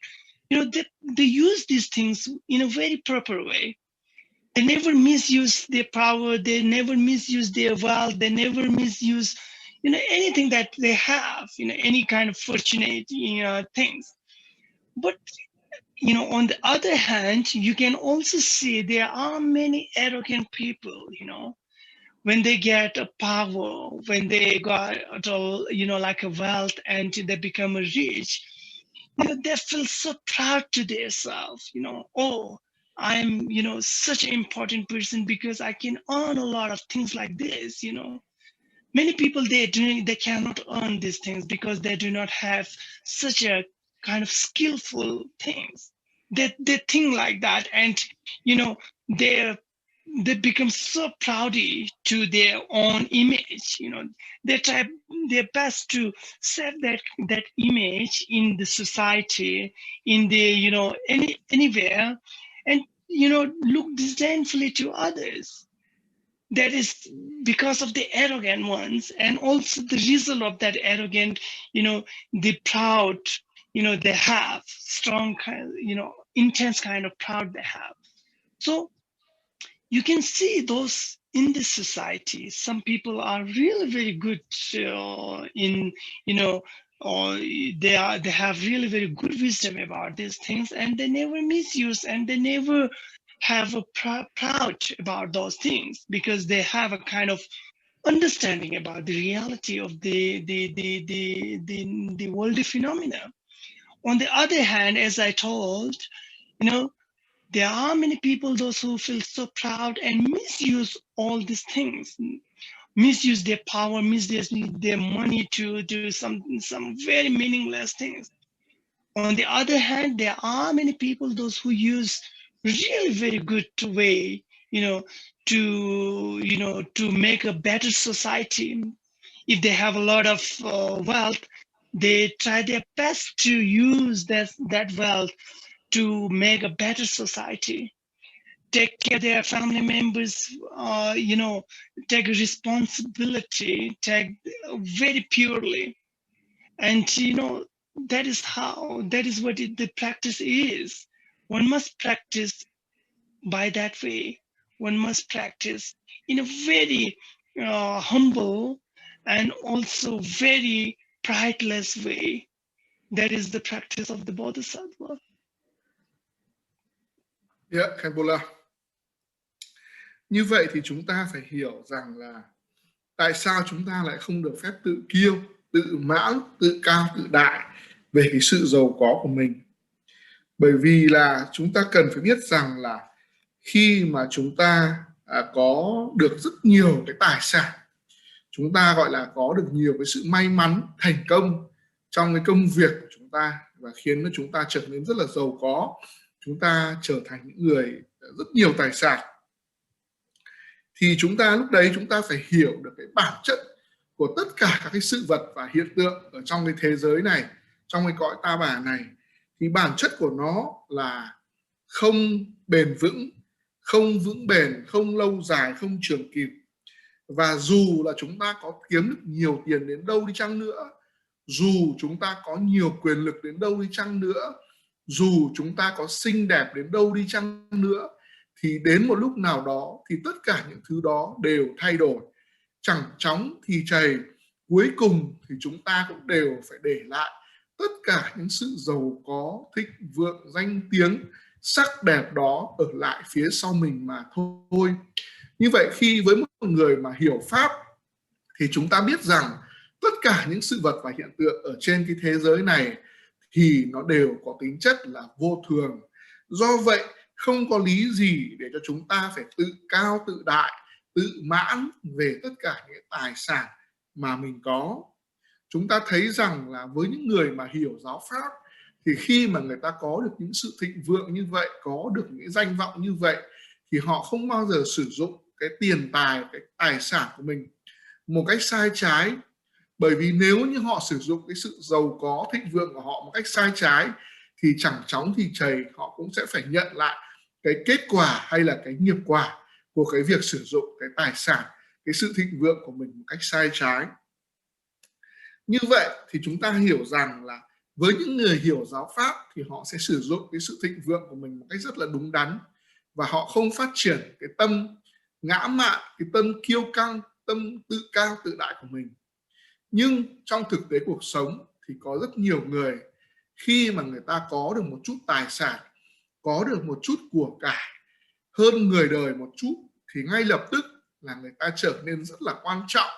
they use these things in a very proper way. They never misuse their power, they never misuse their wealth, they never misuse anything that they have, any kind of fortunate things. But on the other hand, you can also see there are many arrogant people, when they get a power, when they got like a wealth, and they become rich, they feel so proud to themselves, oh, I'm such an important person because I can earn a lot of things like this. Many people, they cannot earn these things because they do not have such a kind of skillful things. They think like that, and they they become so proudy to their own image. They try their best to set that image in the society, in the anywhere, and look disdainfully to others. That is because of the arrogant ones, and also the result of that arrogant, the proud, they have strong kind, intense kind of proud they have. So you can see those in this society. Some people are really very good in, or they have really very good wisdom about these things, and they never misuse, and they never have a proud about those things, because they have a kind of understanding about the reality of the worldly phenomena. On the other hand, as I told, there are many people, those who feel so proud and misuse all these things, misuse their power, misuse their money to do some very meaningless things. On the other hand, there are many people, those who use really very good way, to make a better society. If they have a lot of wealth, they try their best to use that wealth to make a better society, take care of their family members, take responsibility, take very purely. And, that is what the practice is. One must practice by that way. One must practice in a very humble and also very prideless way. That is the practice of the Bodhisattva. Yeah, Khenpo. Như vậy thì chúng ta phải hiểu rằng là tại sao chúng ta lại không được phép tự kiêu, tự mãn, tự cao, tự đại về cái sự giàu có của mình. Bởi vì là chúng ta cần phải biết rằng là khi mà chúng ta có được rất nhiều cái tài sản, chúng ta gọi là có được nhiều cái sự may mắn, thành công trong cái công việc của chúng ta, và khiến cho chúng ta trở nên rất là giàu có, chúng ta trở thành những người rất nhiều tài sản, thì chúng ta lúc đấy chúng ta phải hiểu được cái bản chất của tất cả các cái sự vật và hiện tượng ở trong cái thế giới này, trong cái cõi ta bà này. Thì bản chất của nó là không bền vững, không vững bền, không lâu dài, không trường kỳ. Và dù là chúng ta có kiếm được nhiều tiền đến đâu đi chăng nữa, dù chúng ta có nhiều quyền lực đến đâu đi chăng nữa, dù chúng ta có xinh đẹp đến đâu đi chăng nữa, thì đến một lúc nào đó thì tất cả những thứ đó đều thay đổi. Chẳng chóng thì chày, cuối cùng thì chúng ta cũng đều phải để lại tất cả những sự giàu có, thịnh vượng, danh tiếng, sắc đẹp đó ở lại phía sau mình mà thôi. Như vậy khi với một người mà hiểu Pháp thì chúng ta biết rằng tất cả những sự vật và hiện tượng ở trên cái thế giới này thì nó đều có tính chất là vô thường. Do vậy không có lý gì để cho chúng ta phải tự cao tự đại, tự mãn về tất cả những tài sản mà mình có. Chúng ta thấy rằng là với những người mà hiểu giáo Pháp thì khi mà người ta có được những sự thịnh vượng như vậy, có được những danh vọng như vậy, thì họ không bao giờ sử dụng cái tiền tài, cái tài sản của mình một cách sai trái. Bởi vì nếu như họ sử dụng cái sự giàu có, thịnh vượng của họ một cách sai trái thì chẳng chóng thì chày họ cũng sẽ phải nhận lại cái kết quả hay là cái nghiệp quả của cái việc sử dụng cái tài sản, cái sự thịnh vượng của mình một cách sai trái. Như vậy thì chúng ta hiểu rằng là với những người hiểu giáo pháp thì họ sẽ sử dụng cái sự thịnh vượng của mình một cách rất là đúng đắn, và họ không phát triển cái tâm ngã mạn, cái tâm kiêu căng, tâm tự cao tự đại của mình. Nhưng trong thực tế cuộc sống thì có rất nhiều người, khi mà người ta có được một chút tài sản, có được một chút của cải hơn người đời một chút, thì ngay lập tức là người ta trở nên rất là quan trọng,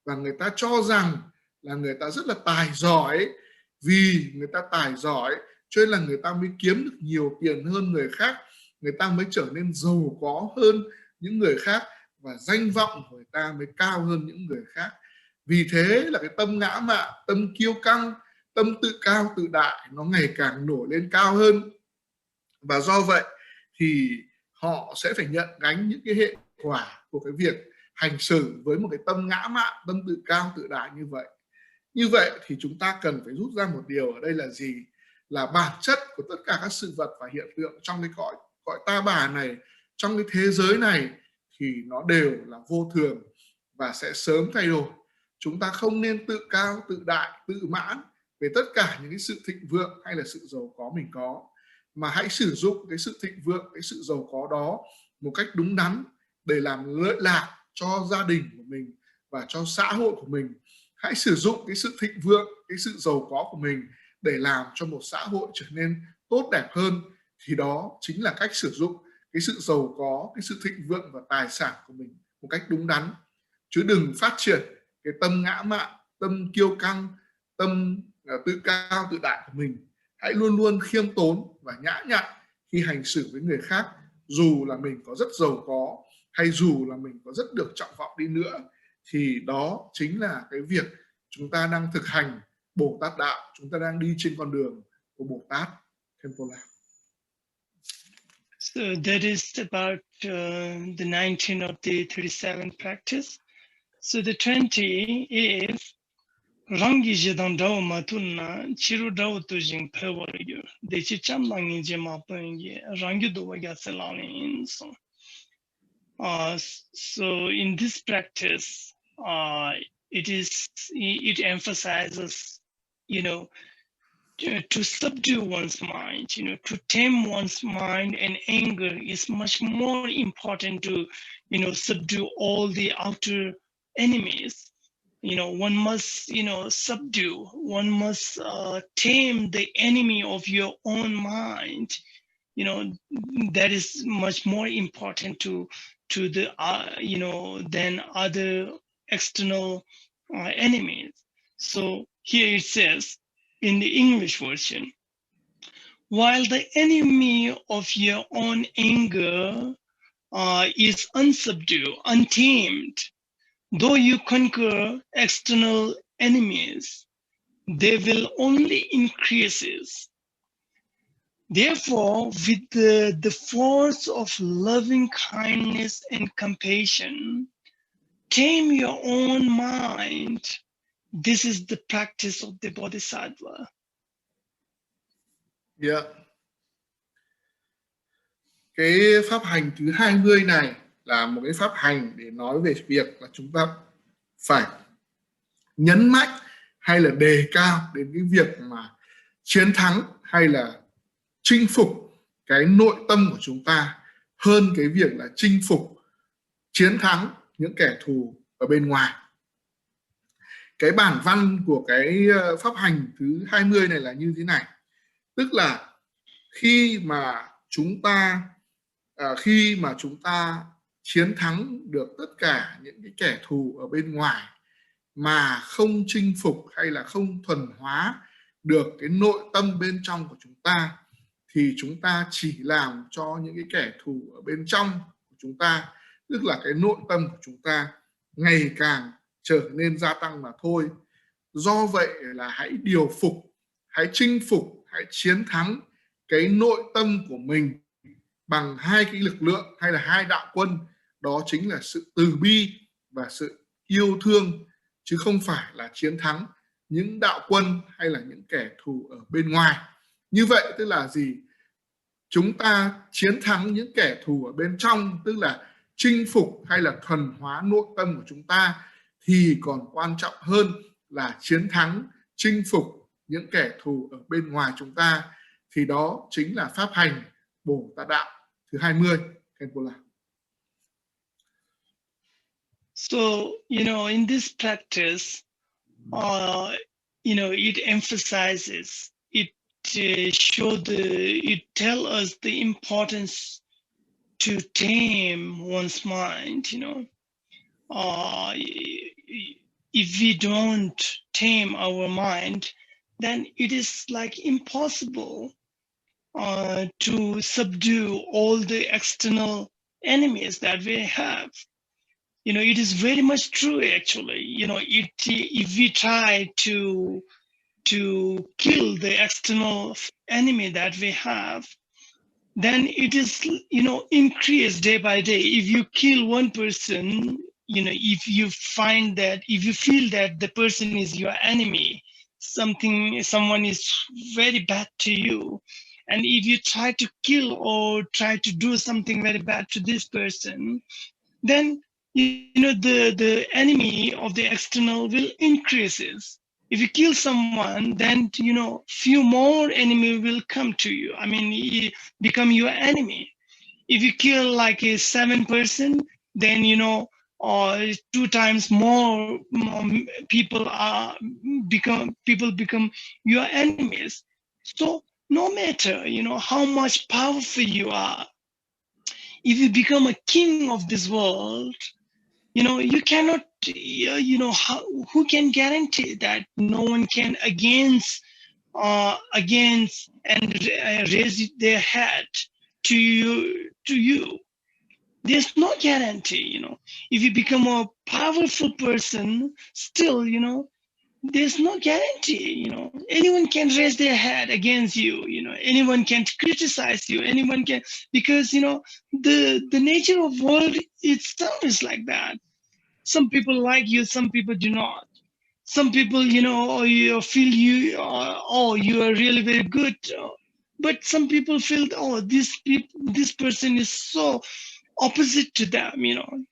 và người ta cho rằng là người ta rất là tài giỏi. Vì người ta tài giỏi cho nên là người ta mới kiếm được nhiều tiền hơn người khác, người ta mới trở nên giàu có hơn những người khác, và danh vọng của người ta mới cao hơn những người khác. Vì thế là cái tâm ngã mạn, tâm kiêu căng, tâm tự cao tự đại nó ngày càng nổi lên cao hơn. Và do vậy thì họ sẽ phải nhận gánh những cái hệ quả của cái việc hành xử với một cái tâm ngã mạn, tâm tự cao tự đại như vậy. Như vậy thì chúng ta cần phải rút ra một điều ở đây là gì? Là bản chất của tất cả các sự vật và hiện tượng trong cái cõi ta bà này, trong cái thế giới này, thì nó đều là vô thường và sẽ sớm thay đổi. Chúng ta không nên tự cao, tự đại, tự mãn về tất cả những cái sự thịnh vượng hay là sự giàu có mình có, mà hãy sử dụng cái sự thịnh vượng, cái sự giàu có đó một cách đúng đắn để làm lợi lạc cho gia đình của mình và cho xã hội của mình. Hãy sử dụng cái sự thịnh vượng, cái sự giàu có của mình để làm cho một xã hội trở nên tốt đẹp hơn. Thì đó chính là cách sử dụng cái sự giàu có, cái sự thịnh vượng và tài sản của mình một cách đúng đắn. Chứ đừng phát triển cái tâm ngã mạn, tâm kiêu căng, tâm tự cao tự đại của mình. Hãy luôn luôn khiêm tốn và nhã nhặn khi hành xử với người khác, dù là mình có rất giàu có hay dù là mình có rất được trọng vọng đi nữa. Thì đó chính là cái việc chúng ta đang thực hành Bồ Tát đạo, chúng ta đang đi trên con đường của Bồ Tát. Khenpo. So that is about the 19 of the 37 practice. So the 20 is Rangi Jedang Dao Matuna, Chiru Dao Tujing Pewario, the Chicham Langi Jemapangi, Rangi Dovaga Selani. So in this practice, it emphasizes, to subdue one's mind, to tame one's mind and anger is much more important to, subdue all the outer enemies. One must, subdue, one must tame the enemy of your own mind. That is much more important to the, than other external enemies. So here it says in the English version, while the enemy of your own anger is unsubdued, untamed, though you conquer external enemies, they will only increase. Therefore, with the force of loving kindness and compassion, tame your own mind. This is the practice of the Bodhisattva. Yeah. Cái pháp hành thứ 20 này là một cái pháp hành để nói về việc là chúng ta phải nhấn mạnh hay là đề cao đến cái việc mà chiến thắng hay là chinh phục cái nội tâm của chúng ta hơn cái việc là chinh phục, chiến thắng những kẻ thù ở bên ngoài. Cái bản văn của cái pháp hành thứ 20 này là như thế này. Tức là khi mà chúng ta chiến thắng được tất cả những cái kẻ thù ở bên ngoài mà không chinh phục hay là không thuần hóa được cái nội tâm bên trong của chúng ta, thì chúng ta chỉ làm cho những cái kẻ thù ở bên trong của chúng ta, tức là cái nội tâm của chúng ta, ngày càng trở nên gia tăng mà thôi. Do vậy là hãy điều phục, hãy chinh phục, hãy chiến thắng cái nội tâm của mình bằng hai cái lực lượng hay là hai đạo quân, đó chính là sự từ bi và sự yêu thương, chứ không phải là chiến thắng những đạo quân hay là những kẻ thù ở bên ngoài. Như vậy tức là gì? chúng ta chiến thắng những kẻ thù ở bên trong, tức là chinh phục hay là thuần hóa nội tâm của chúng ta, thì còn quan trọng hơn là chiến thắng, chinh phục những kẻ thù ở bên ngoài chúng ta, thì đó chính là pháp hành Bồ Tát đạo thứ 20. Khenpo. So, in this practice, it emphasizes, it tell us the importance to tame one's mind. If we don't tame our mind, then it is like impossible to subdue all the external enemies that we have. It is very much true, actually. If we try to kill the external enemy that we have, then it is, increased day by day. If you kill one person, if you feel that the person is your enemy, someone is very bad to you, and if you try to kill or try to do something very bad to this person, then the enemy of the external will increases. If you kill someone, then few more enemy will come to you. I mean, become your enemy. If you kill like a 7 person, then 2 times more people become your enemies. So no matter how much powerful you are, if you become a king of this world, you cannot, who can guarantee that no one can against and raise their head to you? There's no guarantee. If you become a powerful person, still, there's no guarantee. Anyone can raise their head against you. Anyone can criticize you. Anyone can, because the nature of world itself is like that. Some people like you, some people do not. Some people, you feel you are really very good, but some people feel, this person is so opposite to them.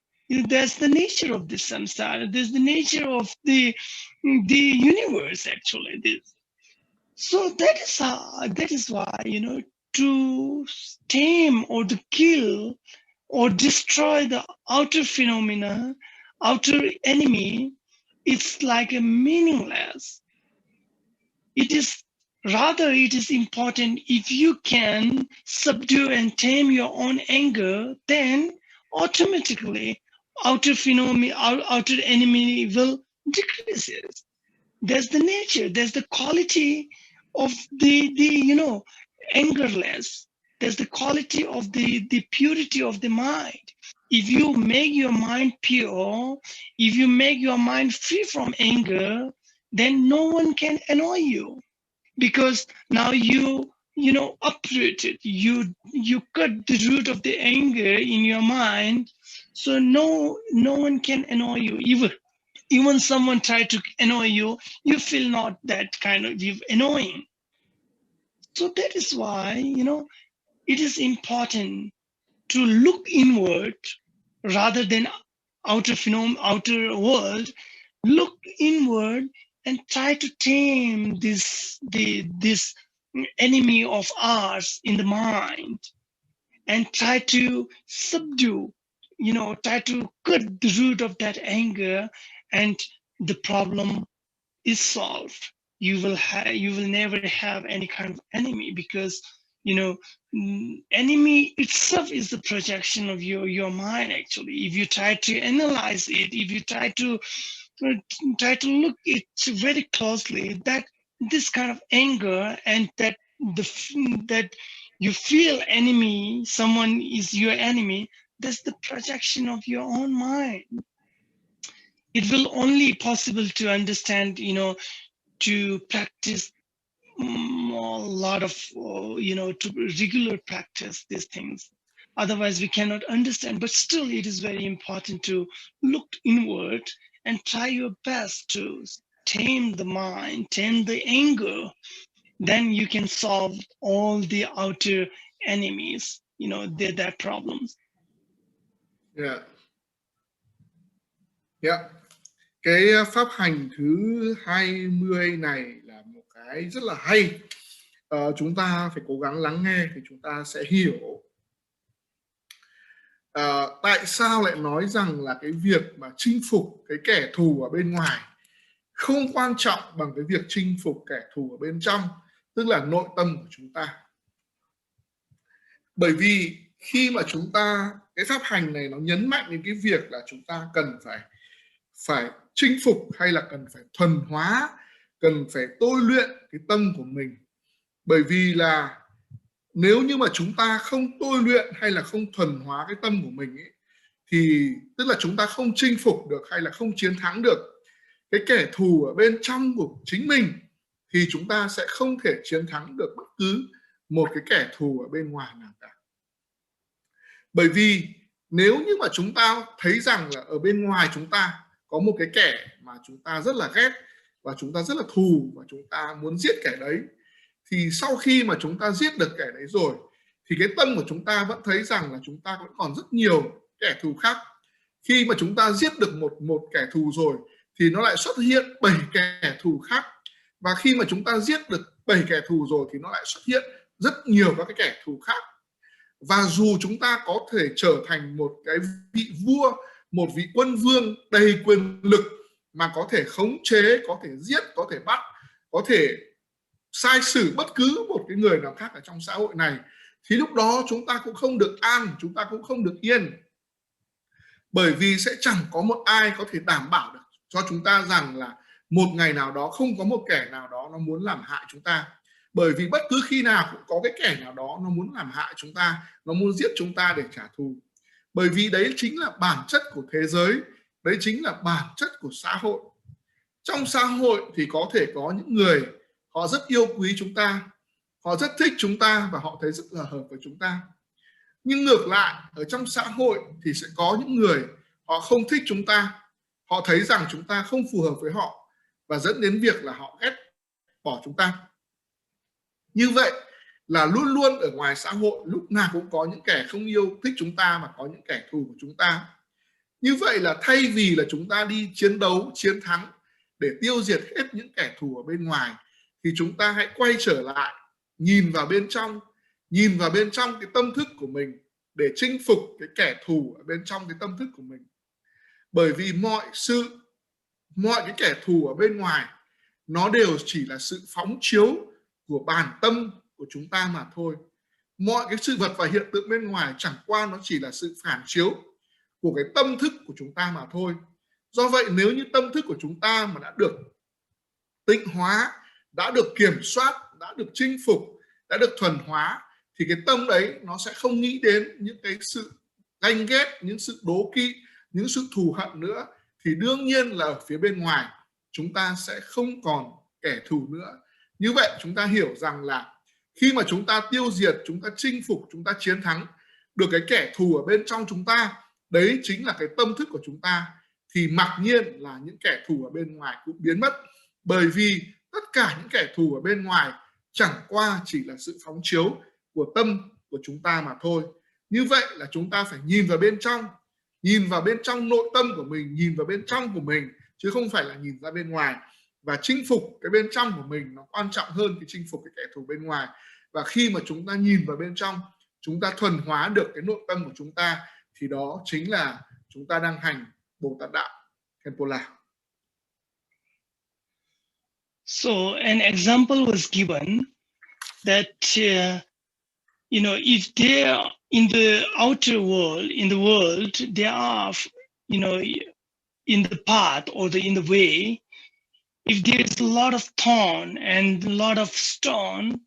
That's the nature of the samsara. There's the nature of the universe, actually. So that is why, to tame or to kill or destroy the outer phenomena, outer enemy, it's like a meaningless. It is important. If you can subdue and tame your own anger, then automatically outer phenomena, outer enemy will decrease. There's the nature, there's the quality of the angerless. There's the quality of the purity of the mind. If you make your mind pure, if you make your mind free from anger, then no one can annoy you, because now you uproot it. You cut the root of the anger in your mind, so no one can annoy you. Even someone try to annoy you, you feel not that kind of annoying. So that is why it is important to look inward rather than outer world. Look inward and try to tame this enemy of ours in the mind, and try to subdue, try to cut the root of that anger, and the problem is solved. You will never have any kind of enemy, because enemy itself is the projection of your mind, actually. If you try to analyze it, if you try to look it very closely, that this kind of anger, and that you feel enemy, someone is your enemy, that's the projection of your own mind. It will only possible to understand, to practice a lot of, to regular practice these things. Otherwise, we cannot understand. But still, it is very important to look inward and try your best to tame the mind, tame the anger. Then you can solve all the outer enemies, their problems. Yeah. Yeah. Cái pháp hành thứ 20 này là một cái rất là hay. Chúng ta phải cố gắng lắng nghe thì chúng ta sẽ hiểu tại sao lại nói rằng là cái việc mà chinh phục cái kẻ thù ở bên ngoài không quan trọng bằng cái việc chinh phục kẻ thù ở bên trong, tức là nội tâm của chúng ta. Bởi vì khi mà chúng ta, cái pháp hành này nó nhấn mạnh đến cái việc là chúng ta cần phải chinh phục hay là cần phải thuần hóa, cần phải tôi luyện cái tâm của mình. Bởi vì là nếu như mà chúng ta không tôi luyện hay là không thuần hóa cái tâm của mình ấy, thì tức là chúng ta không chinh phục được hay là không chiến thắng được cái kẻ thù ở bên trong của chính mình, thì chúng ta sẽ không thể chiến thắng được bất cứ một cái kẻ thù ở bên ngoài nào cả. Bởi vì nếu như mà chúng ta thấy rằng là ở bên ngoài chúng ta có một cái kẻ mà chúng ta rất là ghét và chúng ta rất là thù và chúng ta muốn giết kẻ đấy, thì sau khi mà chúng ta giết được kẻ đấy rồi thì cái tâm của chúng ta vẫn thấy rằng là chúng ta vẫn còn rất nhiều kẻ thù khác. Khi mà chúng ta giết được một kẻ thù rồi thì nó lại xuất hiện 7 kẻ thù khác, và khi mà chúng ta giết được 7 kẻ thù rồi thì nó lại xuất hiện rất nhiều các cái kẻ thù khác. Và dù chúng ta có thể trở thành một cái vị vua, một vị quân vương đầy quyền lực mà có thể khống chế, có thể giết, có thể bắt, có thể sai xử bất cứ một cái người nào khác ở trong xã hội này, thì lúc đó chúng ta cũng không được an, chúng ta cũng không được yên. Bởi vì sẽ chẳng có một ai có thể đảm bảo được cho chúng ta rằng là một ngày nào đó không có một kẻ nào đó nó muốn làm hại chúng ta. Bởi vì bất cứ khi nào cũng có cái kẻ nào đó nó muốn làm hại chúng ta, nó muốn giết chúng ta để trả thù. Bởi vì đấy chính là bản chất của thế giới, đấy chính là bản chất của xã hội. Trong xã hội thì có thể có những người họ rất yêu quý chúng ta, họ rất thích chúng ta và họ thấy rất là hợp với chúng ta. Nhưng ngược lại, ở trong xã hội thì sẽ có những người họ không thích chúng ta, họ thấy rằng chúng ta không phù hợp với họ và dẫn đến việc là họ ghét bỏ chúng ta. Như vậy là luôn luôn ở ngoài xã hội lúc nào cũng có những kẻ không yêu thích chúng ta mà có những kẻ thù của chúng ta. Như vậy là thay vì là chúng ta đi chiến đấu, chiến thắng để tiêu diệt hết những kẻ thù ở bên ngoài, thì chúng ta hãy quay trở lại, nhìn vào bên trong cái tâm thức của mình để chinh phục cái kẻ thù ở bên trong cái tâm thức của mình. Bởi vì mọi cái kẻ thù ở bên ngoài nó đều chỉ là sự phóng chiếu của bản tâm của chúng ta mà thôi. Mọi cái sự vật và hiện tượng bên ngoài chẳng qua nó chỉ là sự phản chiếu của cái tâm thức của chúng ta mà thôi. Do vậy nếu như tâm thức của chúng ta mà đã được tịnh hóa, đã được kiểm soát, đã được chinh phục, đã được thuần hóa, thì cái tâm đấy nó sẽ không nghĩ đến những cái sự ganh ghét, những sự đố kỵ, những sự thù hận nữa. Thì đương nhiên là ở phía bên ngoài chúng ta sẽ không còn kẻ thù nữa. Như vậy chúng ta hiểu rằng là khi mà chúng ta tiêu diệt, chúng ta chinh phục, chúng ta chiến thắng được cái kẻ thù ở bên trong chúng ta, đấy chính là cái tâm thức của chúng ta, thì mặc nhiên là những kẻ thù ở bên ngoài cũng biến mất. Bởi vì tất cả những kẻ thù ở bên ngoài chẳng qua chỉ là sự phóng chiếu của tâm của chúng ta mà thôi. Như vậy là chúng ta phải nhìn vào bên trong nội tâm của mình, nhìn vào bên trong của mình, chứ không phải là nhìn ra bên ngoài. Và chinh phục cái bên trong của mình nó quan trọng hơn cái chinh phục cái kẻ thù bên ngoài. Và khi mà chúng ta nhìn vào bên trong, chúng ta thuần hóa được cái nội tâm của chúng ta, thì đó chính là chúng ta đang hành Bồ Tát đạo. Khenpo. So an example was given that if they are in the outer world, they are in the path or in the way. If there is a lot of thorn and a lot of stone,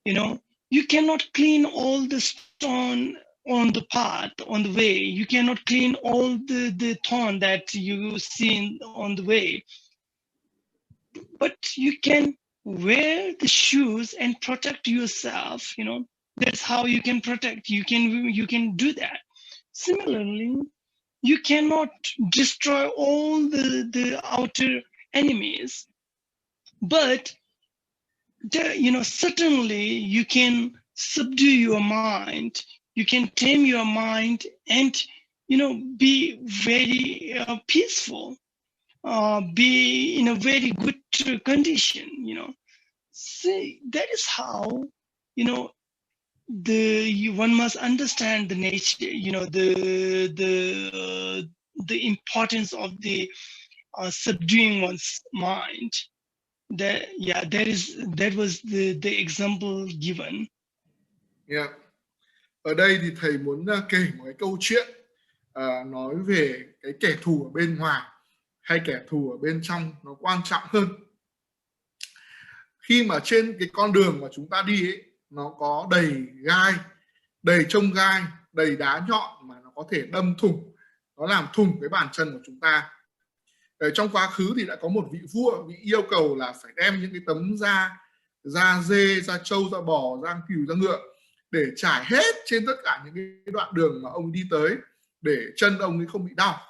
you cannot clean all the stone on the path, on the way. You cannot clean all the thorn that you see on the way. But you can wear the shoes and protect yourself. That's how you can protect. You can do that. Similarly, you cannot destroy all the outer enemies, but certainly you can subdue your mind. You can tame your mind and, be very peaceful, be in a very good condition, See, that is how, one must understand the nature, the importance of the subduing one's mind. That was the example given. Yeah. Ở đây thì thầy muốn kể một cái câu chuyện nói về cái kẻ thù ở bên ngoài hay kẻ thù ở bên trong nó quan trọng hơn. Khi mà trên cái con đường mà chúng ta đi ấy, nó có đầy gai, đầy chông gai, đầy đá nhọn mà nó có thể đâm thủng, nó làm thủng cái bàn chân của chúng ta. Trong quá khứ thì đã có một vị vua, vị yêu cầu là phải đem những cái tấm da dê, da trâu, da bò, da cừu, da ngựa để trải hết trên tất cả những cái đoạn đường mà ông đi tới để chân ông ấy không bị đau.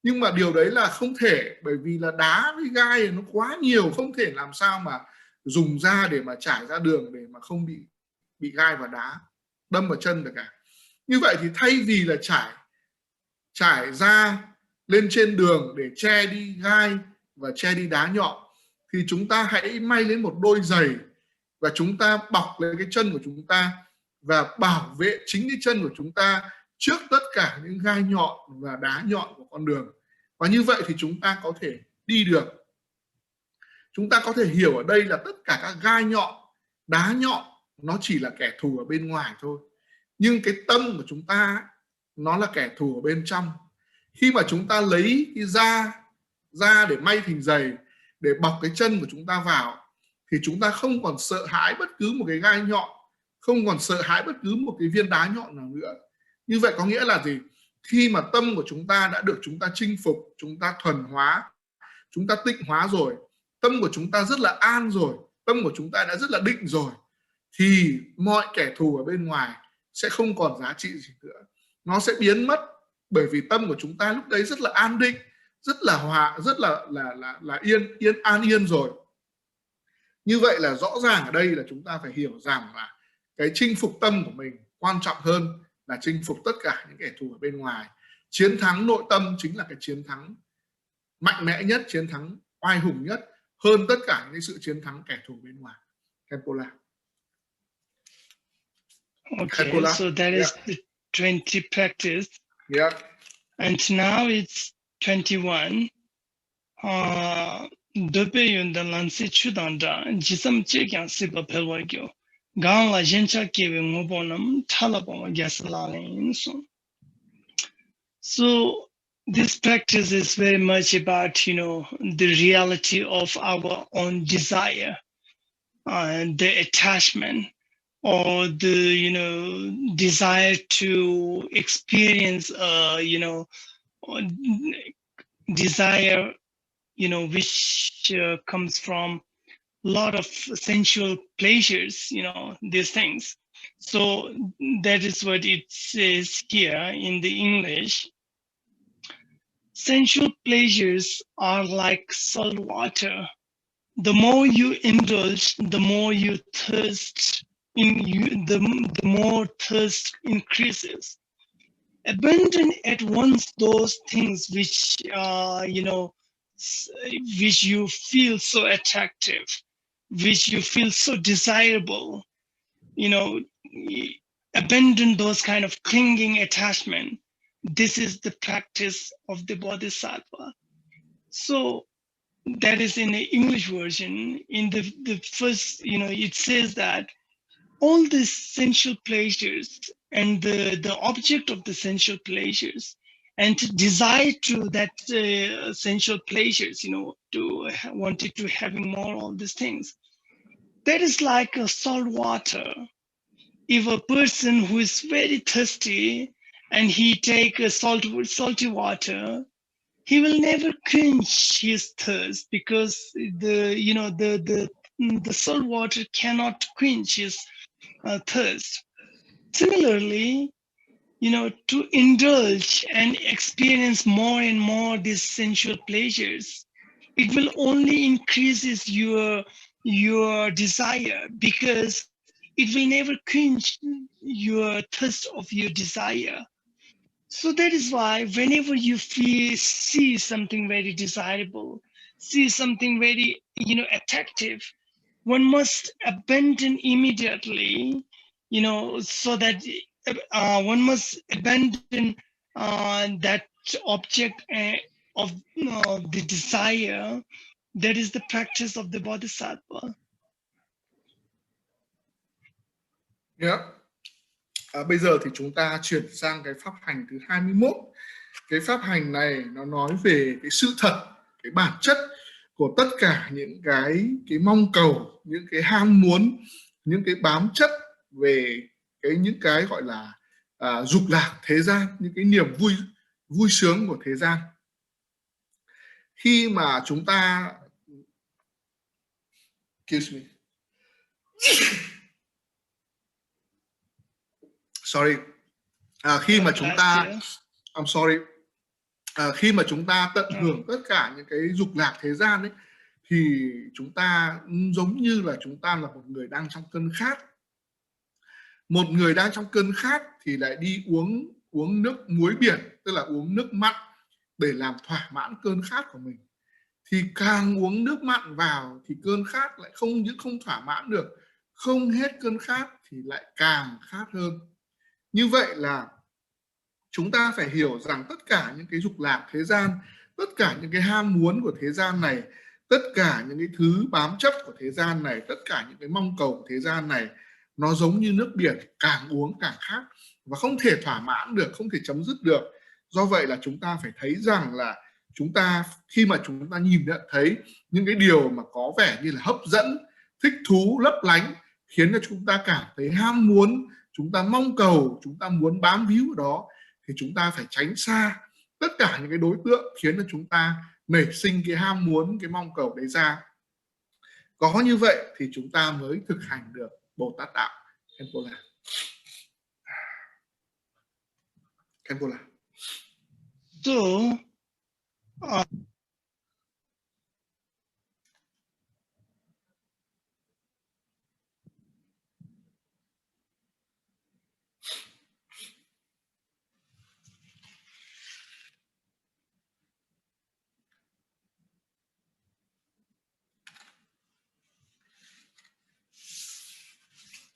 Nhưng mà điều đấy là không thể, bởi vì là đá với gai nó quá nhiều, không thể làm sao mà dùng da để mà trải ra đường để mà không bị gai và đá đâm vào chân được cả. Như vậy thì thay vì là trải da lên trên đường để che đi gai và che đi đá nhọn, thì chúng ta hãy may lên một đôi giày và chúng ta bọc lên cái chân của chúng ta và bảo vệ chính cái chân của chúng ta trước tất cả những gai nhọn và đá nhọn của con đường. Và như vậy thì chúng ta có thể đi được. Chúng ta có thể hiểu ở đây là tất cả các gai nhọn, đá nhọn nó chỉ là kẻ thù ở bên ngoài thôi. Nhưng cái tâm của chúng ta nó là kẻ thù ở bên trong. Khi mà chúng ta lấy cái da để may thành giày, để bọc cái chân của chúng ta vào, thì chúng ta không còn sợ hãi bất cứ một cái gai nhọn, không còn sợ hãi bất cứ một cái viên đá nhọn nào nữa. Như vậy có nghĩa là gì? Khi mà tâm của chúng ta đã được chúng ta chinh phục, chúng ta thuần hóa, chúng ta tịnh hóa rồi, tâm của chúng ta rất là an rồi, tâm của chúng ta đã rất là định rồi, thì mọi kẻ thù ở bên ngoài sẽ không còn giá trị gì nữa. Nó sẽ biến mất, bởi vì tâm của chúng ta lúc đấy rất là an định, rất là hòa, rất là an yên rồi. Như vậy là rõ ràng ở đây là chúng ta phải hiểu rằng là cái chinh phục tâm của mình quan trọng hơn là chinh phục tất cả những kẻ thù ở bên ngoài. Chiến thắng nội tâm chính là cái chiến thắng mạnh mẽ nhất, chiến thắng oai hùng nhất, hơn tất cả những sự chiến thắng kẻ thù bên ngoài. Khenpo. Okay, so that is the 20 practice. Yeah. And now it's 21. Dope yunda lansi chudanda jisam chekyang sipa pelwagyo. Gang la jencha kewe ngobonam talabama gasalalin. So this practice is very much about, the reality of our own desire, the attachment, or the, desire to experience, desire, which comes from a lot of sensual pleasures, these things. So that is what it says here in the English. Sensual pleasures are like salt water. The more you indulge, the more you thirst. The more thirst increases. Abandon at once those things which which you feel so attractive, which you feel so desirable. Abandon those kind of clinging attachment. This is the practice of the Bodhisattva. So that is in the English version. In the first, it says that all these sensual pleasures and the object of the sensual pleasures and desire to that sensual pleasures, to wanted to having more all these things, that is like a salt water. If a person who is very thirsty and he take a salty water, he will never quench his thirst, because the salt water cannot quench his thirst. Similarly, to indulge and experience more and more these sensual pleasures, it will only increases your desire, because it will never quench your thirst of your desire. So that is why whenever you see something very desirable, see something very, attractive, one must abandon immediately, so that one must abandon that object of the desire. That is the practice of the bodhisattva. Yeah. Bây giờ thì chúng ta chuyển sang cái pháp hành thứ 21. Cái pháp hành này nó nói về cái sự thật, cái bản chất của tất cả những cái mong cầu, những cái ham muốn, những cái bám chấp về những cái gọi là dục lạc thế gian, những cái niềm vui sướng của thế gian. Khi mà chúng ta excuse me. Sorry. Khi mà chúng ta I'm sorry. Khi mà chúng ta tận hưởng tất cả những cái dục lạc thế gian ấy, thì chúng ta giống như là chúng ta là một người đang trong cơn khát. Một người đang trong cơn khát thì lại đi uống nước muối biển, tức là uống nước mặn để làm thỏa mãn cơn khát của mình. Thì càng uống nước mặn vào thì cơn khát lại không thỏa mãn được, không hết cơn khát thì lại càng khát hơn. Như vậy là chúng ta phải hiểu rằng tất cả những cái dục lạc thế gian, tất cả những cái ham muốn của thế gian này, tất cả những cái thứ bám chấp của thế gian này, tất cả những cái mong cầu của thế gian này, nó giống như nước biển, càng uống càng khát và không thể thỏa mãn được, không thể chấm dứt được. Do vậy là chúng ta phải thấy rằng là chúng ta khi mà chúng ta nhìn nhận thấy những cái điều mà có vẻ như là hấp dẫn, thích thú, lấp lánh, khiến cho chúng ta cảm thấy ham muốn, chúng ta mong cầu, chúng ta muốn bám víu vào đó, thì chúng ta phải tránh xa tất cả những cái đối tượng khiến cho chúng ta nảy sinh cái ham muốn, cái mong cầu đấy ra. Có như vậy thì chúng ta mới thực hành được Bồ Tát đạo. Khenpo. So,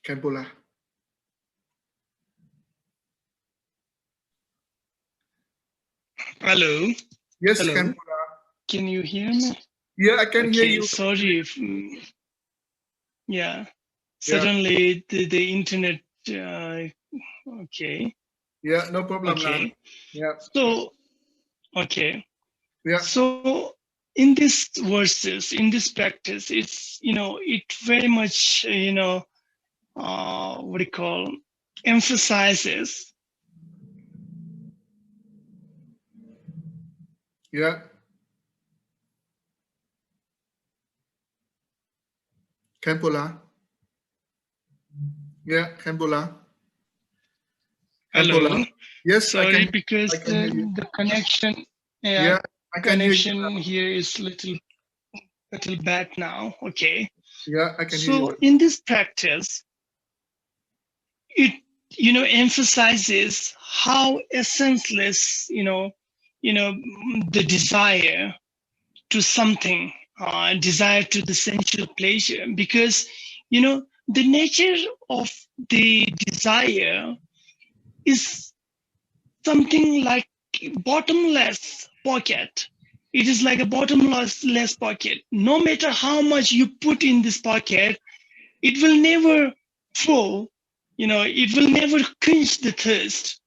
Khenpo. hello. Yes, hello. Khenpo. Can you hear me? Yeah, I can hear you. Sorry if, suddenly the internet, okay. Yeah, no problem. Okay. Yeah. So, okay. Yeah. So in these verses, in this practice, it's, it very much, what do you call, emphasizes. Yeah. Khenpo. Yeah, Khenpo. Hello. Yes, sorry, because the connection, connection here is little bad now. Okay. Yeah, I can hear you. So in this practice, it emphasizes how essenceless the desire to something, desire to the sensual pleasure, because the nature of the desire is something like bottomless pocket. It is like a bottomless pocket. No matter how much you put in this pocket, it will never full. It will never quench the thirst.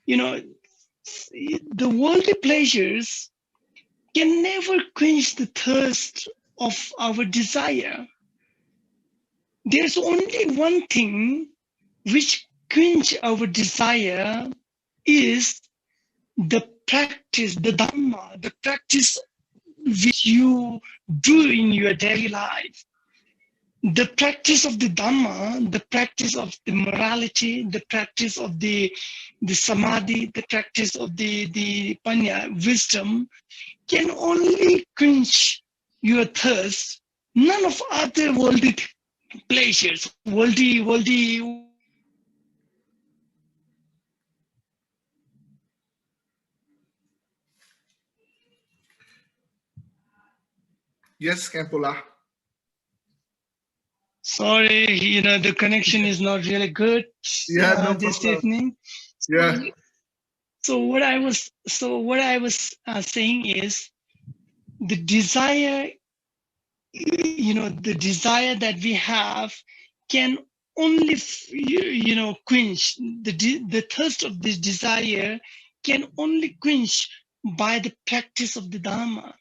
The worldly pleasures can never quench the thirst of our desire. There's only one thing which quench our desire is the practice, the Dhamma, the practice which you do in your daily life. The practice of the Dhamma, the practice of the morality, the practice of the samadhi, the practice of the panya, wisdom, can only quench your thirst. None of other worldly pleasures, worldly. Yes, Khenpo. Sorry, the connection is not really good Yeah, no this problem. evening. Yeah. So what I was saying is the desire, the desire that we have can only, quench the thirst of this desire can only quench by the practice of the Dharma.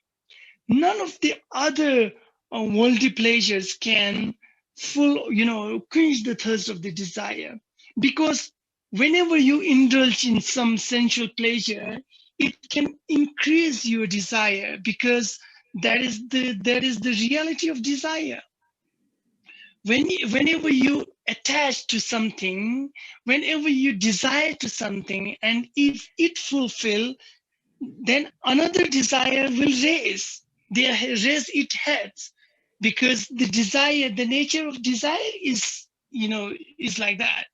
None of the other worldly pleasures can quench the thirst of the desire, because whenever you indulge in some sensual pleasure, it can increase your desire, because that is the reality of desire. Whenever you attach to something, whenever you desire to something, and if it fulfill, then another desire will raise its heads, because the nature of desire is like that.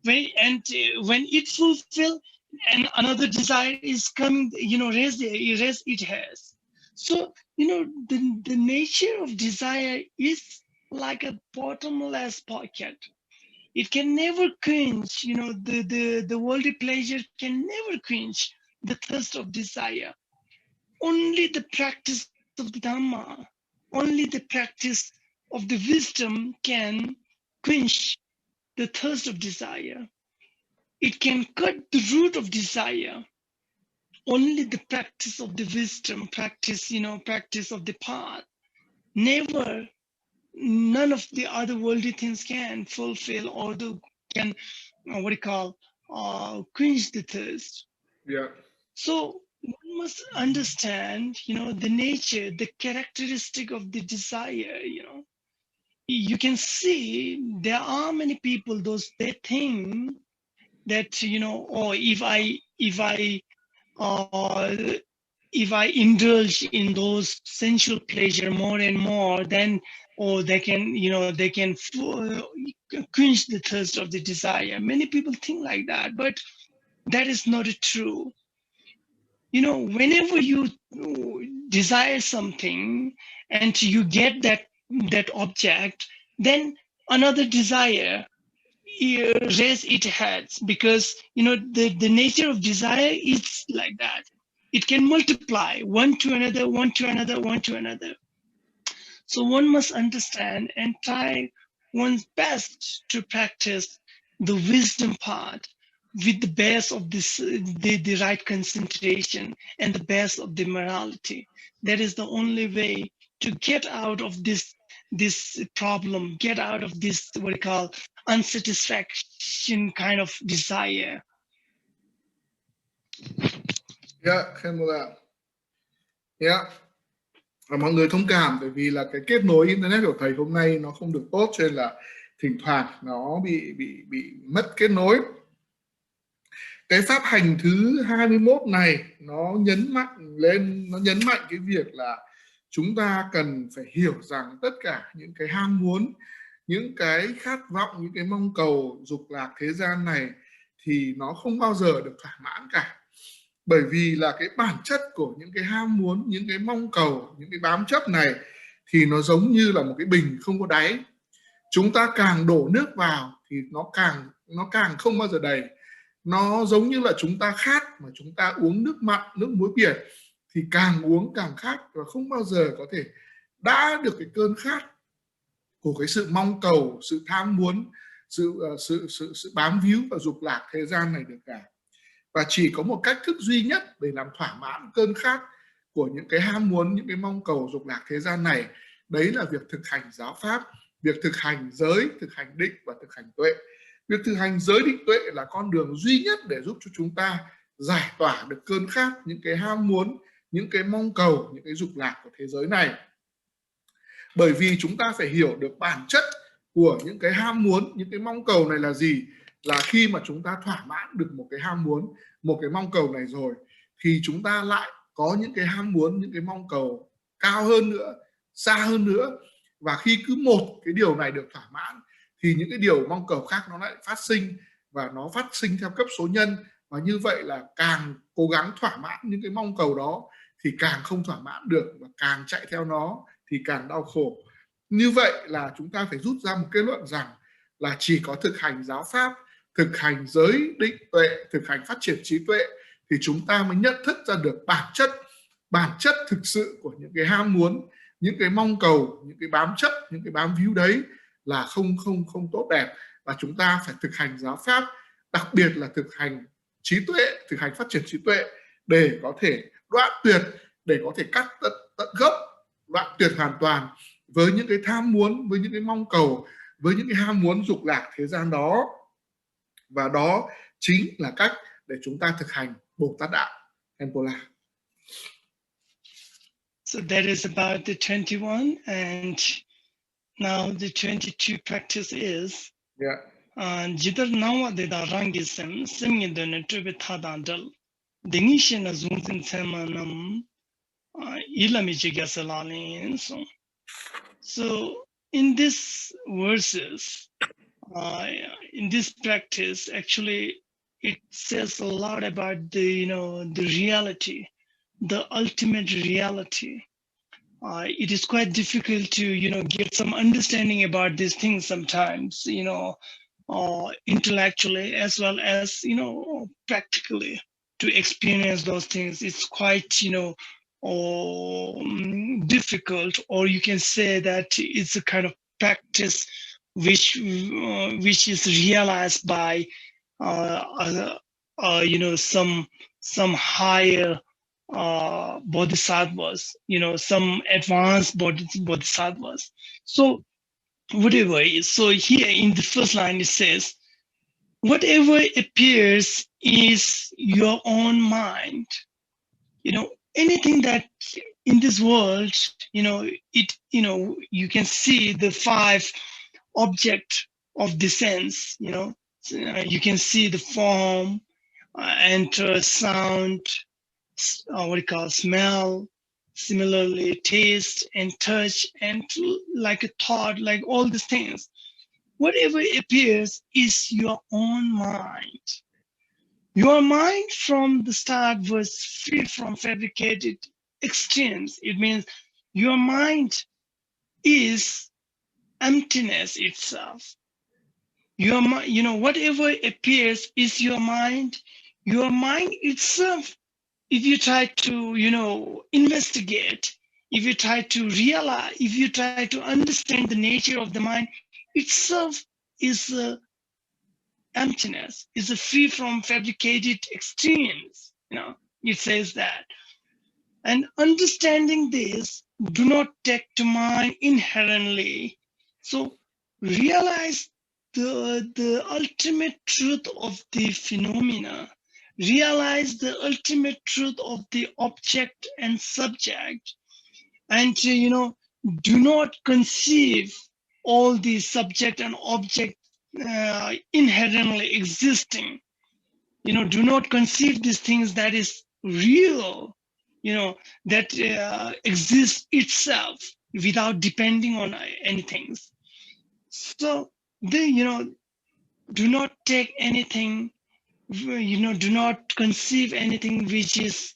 When it fulfill, and another desire is coming, raise its heads. So the nature of desire is like a bottomless pocket. It can never quench, the worldly pleasure can never quench the thirst of desire. Only the practice of the Dhamma, only the practice of the wisdom can quench the thirst of desire. It can cut the root of desire. Only the practice of the wisdom, practice of the path. Never, none of the other worldly things can fulfill, or can quench the thirst. Yeah. So one must understand, the nature, the characteristic of the desire. You can see there are many people, they think that, oh, if I indulge in those sensual pleasure more and more, then they can quench the thirst of the desire. Many people think like that, but that is not true. Whenever you desire something and you get that object, then another desire raise its heads, because the nature of desire is like that. It can multiply one to another, one to another, one to another. So one must understand and try one's best to practice the wisdom part with the best of the right concentration and the best of the morality. That is the only way to get out of this problem, get out of this what we call unsatisfaction kind of desire. Yeah, Khenpo. Yeah. Mọi người thông cảm, bởi vì là cái kết nối internet của thầy hôm nay nó không được tốt, cho nên là thỉnh thoảng nó bị mất kết nối. Cái pháp hành thứ 21 này nó nhấn mạnh cái việc là chúng ta cần phải hiểu rằng tất cả những cái ham muốn, những cái khát vọng, những cái mong cầu dục lạc thế gian này thì nó không bao giờ được thỏa mãn cả. Bởi vì là cái bản chất của những cái ham muốn, những cái mong cầu, những cái bám chấp này thì nó giống như là một cái bình không có đáy. Chúng ta càng đổ nước vào thì nó càng không bao giờ đầy. Nó giống như là chúng ta khát mà chúng ta uống nước mặn, nước muối biển thì càng uống càng khát và không bao giờ có thể đã được cái cơn khát của cái sự mong cầu, sự tham muốn, sự bám víu và dục lạc thế gian này được cả. Và chỉ có một cách thức duy nhất để làm thỏa mãn cơn khát của những cái ham muốn, những cái mong cầu dục lạc thế gian này, đấy là việc thực hành giáo pháp, việc thực hành giới, thực hành định và thực hành tuệ. Việc thực hành giới định tuệ là con đường duy nhất để giúp cho chúng ta giải tỏa được cơn khát, những cái ham muốn, những cái mong cầu, những cái dục lạc của thế giới này. Bởi vì chúng ta phải hiểu được bản chất của những cái ham muốn, những cái mong cầu này là gì. Là khi mà chúng ta thỏa mãn được một cái ham muốn, một cái mong cầu này rồi, thì chúng ta lại có những cái ham muốn, những cái mong cầu cao hơn nữa, xa hơn nữa. và khi cứ một cái điều này được thỏa mãn thì những cái điều mong cầu khác nó lại phát sinh, và nó phát sinh theo cấp số nhân, và như vậy là càng cố gắng thỏa mãn những cái mong cầu đó thì càng không thỏa mãn được, và càng chạy theo nó thì càng đau khổ. Như vậy là chúng ta phải rút ra một kết luận rằng là chỉ có thực hành giáo pháp, thực hành giới định tuệ, thực hành phát triển trí tuệ thì chúng ta mới nhận thức ra được bản chất thực sự của những cái ham muốn, những cái mong cầu, những cái bám chấp, những cái bám víu đấy là không tốt đẹp. Và chúng ta phải thực hành giáo pháp, đặc biệt là thực hành trí tuệ, thực hành phát triển trí tuệ để có thể đoạn tuyệt, để có thể cắt tận gốc, đoạn tuyệt hoàn toàn với những cái tham muốn, với những cái mong cầu, với những cái ham muốn dục lạc thế gian đó. Và đó chính là cách để chúng ta thực hành Bồ Tát đạo. Khenpo. So that is about the 21, and now the 22 practice is jidar nawa de da rangisem semni de ne trebe thadandal dingishin azuntin semanam ilami jigasalalin. So in this verses, in this practice, actually it says a lot about the the reality, the ultimate reality. It is quite difficult to get some understanding about these things sometimes, intellectually as well as practically, to experience those things. It's quite difficult, or you can say that it's a kind of practice which is realized by some higher bodhisattvas, some advanced bodhisattvas. So whatever is, so here in the first line it says, whatever appears is your own mind. Anything that in this world, you can see the 5 object of the sense. You can see the form, enter, sound, smell, similarly taste and touch, and like a thought, like all these things. Whatever appears is your own mind. Your mind from the start was free from fabricated extremes. It means your mind is emptiness itself. Your mind, whatever appears is your mind. Your mind itself, if you try to, investigate, if you try to realize, if you try to understand the nature of the mind itself, is emptiness, is free from fabricated extremes. It says that. And understanding this, do not take to mind inherently. So realize the ultimate truth of the phenomena. Realize the ultimate truth of the object and subject. And, do not conceive all the subject and object inherently existing. Do not conceive these things that is real, that exists itself without depending on anything. So do not take anything, do not conceive anything which is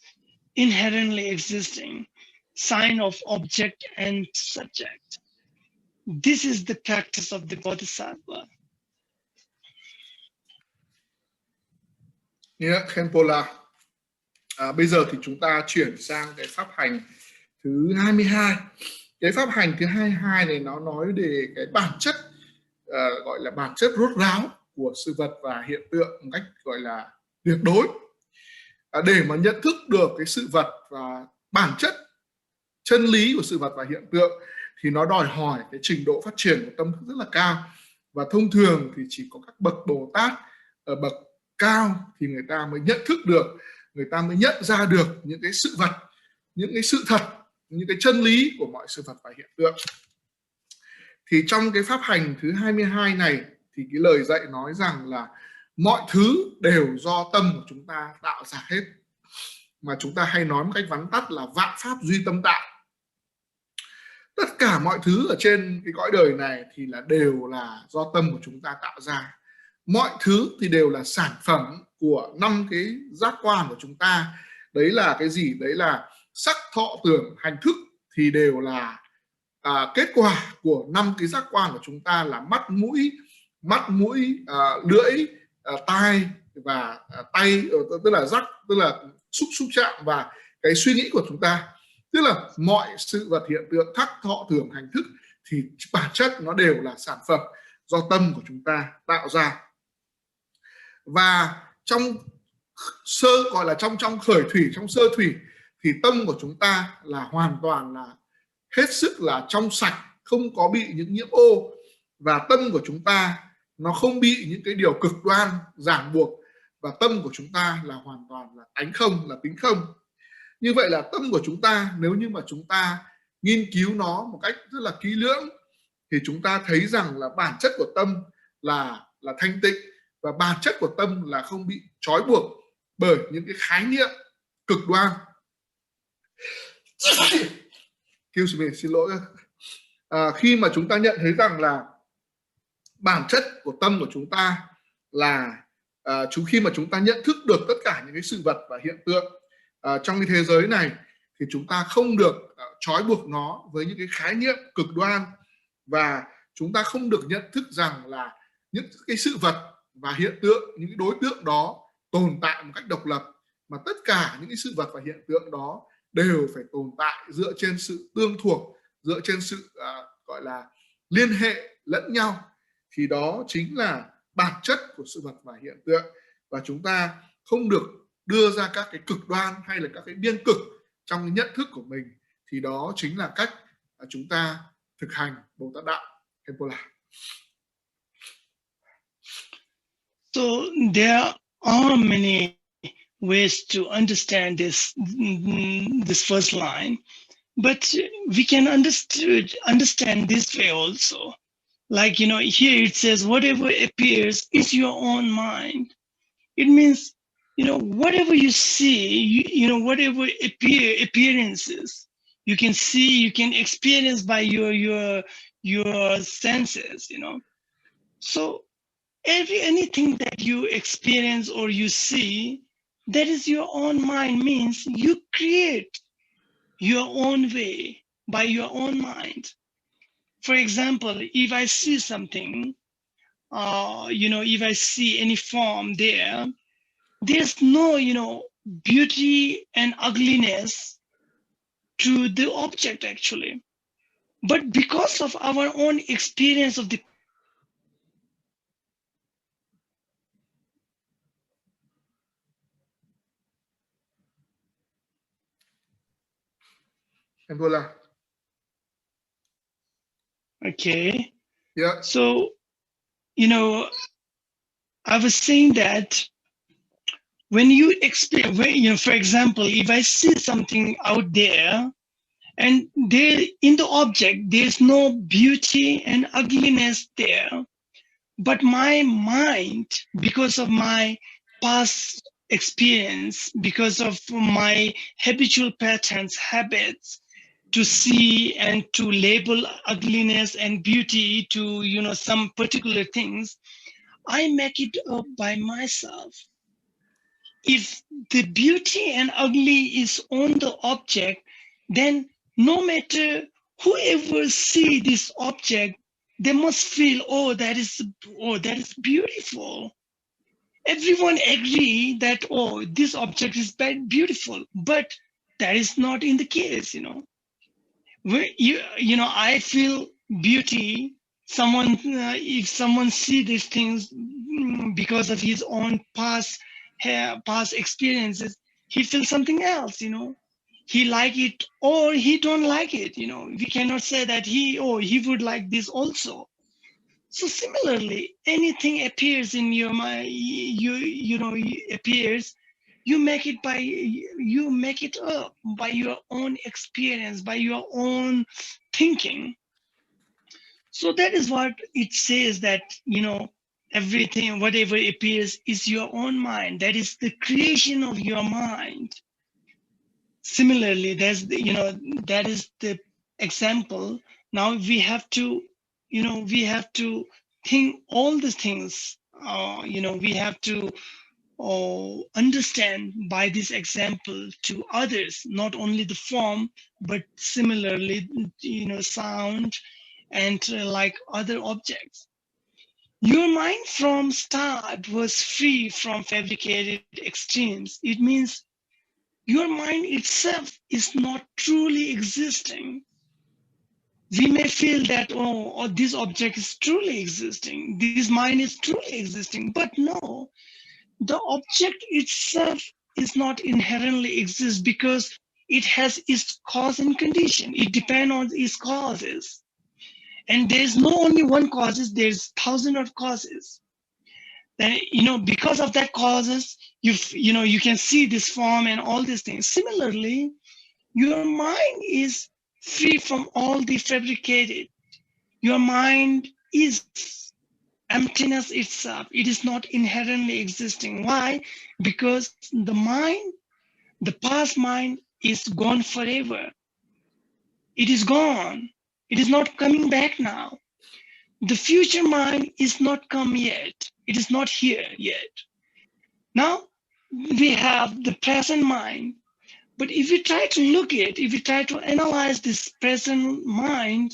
inherently existing, sign of object and subject. This is the practice of the Bodhisattva. Khenpo. Bây giờ thì chúng ta chuyển sang cái pháp hành thứ 22. Cái pháp hành thứ 22 này nó nói về cái bản chất, gọi là bản chất rốt ráo của sự vật và hiện tượng một cách gọi là tuyệt đối. Để mà nhận thức được cái sự vật và bản chất chân lý của sự vật và hiện tượng thì nó đòi hỏi cái trình độ phát triển của tâm thức rất là cao. Và thông thường thì chỉ có các bậc Bồ Tát ở bậc cao thì người ta mới nhận thức được, người ta mới nhận ra được những cái sự vật, những cái sự thật, những cái chân lý của mọi sự vật và hiện tượng. Thì trong cái pháp hành thứ 22 này thì cái lời dạy nói rằng là mọi thứ đều do tâm của chúng ta tạo ra hết, mà chúng ta hay nói một cách vắn tắt là vạn pháp duy tâm tạo. Tất cả mọi thứ ở trên cái cõi đời này thì đều là do tâm của chúng ta tạo ra. Mọi thứ thì đều là sản phẩm của 5 cái giác quan của chúng ta. Đấy là cái gì? Đấy là sắc, thọ, tưởng, hành, thức, thì đều là kết quả của 5 cái giác quan của chúng ta là mắt mũi, lưỡi, tai và tay, tức là giác, tức là xúc chạm, và cái suy nghĩ của chúng ta. Tức là mọi sự vật hiện tượng thắc, thọ, tưởng, hành, thức thì bản chất nó đều là sản phẩm do tâm của chúng ta tạo ra. Và trong gọi là trong khởi thủy, trong sơ thủy, thì tâm của chúng ta là hoàn toàn là hết sức là trong sạch, không có bị những nhiễm ô, và tâm của chúng ta nó không bị những cái điều cực đoan ràng buộc, và tâm của chúng ta là hoàn toàn là tánh không, là tính không. Như vậy là tâm của chúng ta, nếu như mà chúng ta nghiên cứu nó một cách rất là kỹ lưỡng, thì chúng ta thấy rằng là bản chất của tâm là thanh tịnh, và bản chất của tâm là không bị trói buộc bởi những cái khái niệm cực đoan. Xin lỗi. Khi mà chúng ta nhận thấy rằng là bản chất của tâm của chúng ta là khi mà chúng ta nhận thức được tất cả những cái sự vật và hiện tượng trong cái thế giới này, thì chúng ta không được trói buộc nó với những cái khái niệm cực đoan, và chúng ta không được nhận thức rằng là những cái sự vật và hiện tượng, những cái đối tượng đó tồn tại một cách độc lập, mà tất cả những cái sự vật và hiện tượng đó đều phải tồn tại dựa trên sự tương thuộc, dựa trên sự gọi là liên hệ lẫn nhau. Thì đó chính là bản chất của sự vật và hiện tượng, và chúng ta không được đưa ra các cái cực đoan hay là các cái biên cực trong cái nhận thức của mình. Thì đó chính là cách chúng ta thực hành Bồ Tát đạo. Khenpo. So there are many ways to understand this first line, but we can understand this way also. Like, here it says, whatever appears is your own mind. It means, whatever you see, whatever appearances you can see, you can experience by your senses, So anything that you experience or you see, that is your own mind, means you create your own way by your own mind. For example, if I see something, if I see any form there, there's no, beauty and ugliness to the object actually. But because of our own experience of the Okay. Yeah. So, I was saying that when you explain, for example, if I see something out there and there in the object, there's no beauty and ugliness there, but my mind, because of my past experience, because of my habitual patterns, habits, to see and to label ugliness and beauty to, some particular things, I make it up by myself. If the beauty and ugly is on the object, then no matter whoever see this object, they must feel, that is beautiful. Everyone agree that, this object is beautiful, but that is not in the case, I feel beauty. If someone see these things because of his own past experiences, he feels something else, he like it or he don't like it, we cannot say that he would like this also. So similarly, anything appears in your mind, appears, you make it up by your own experience, by your own thinking. So that is what it says, that, everything, whatever appears is your own mind. That is the creation of your mind. Similarly, that is the example, now we have to, we have to think all the things, we have to understand by this example to others, not only the form, but similarly, sound and like other objects. Your mind from start was free from fabricated extremes. It means your mind itself is not truly existing. We may feel that, oh, this object is truly existing, this mind is truly existing, but no, the object itself is not inherently exist because it has its cause and condition. It depends on its causes. And there's no only one causes, there's thousands of causes. Then, because of that causes, you can see this form and all these things. Similarly, your mind is free from all the fabricated. Your mind is emptiness itself. It is not inherently existing. Why? Because the mind, the past mind, is gone forever. It is gone. It is not coming back now. The future mind is not come yet. It is not here yet. Now we have the present mind. But if we try to look at, if we try to analyze this present mind,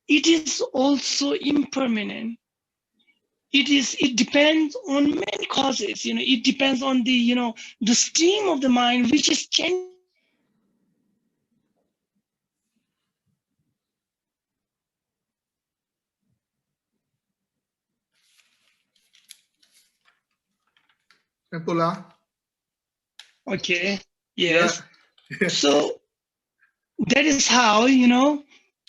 it is also impermanent. It depends on many causes. It depends on the stream of the mind, which is changing. Khenpo. Okay. Yes. Yeah. So that is how,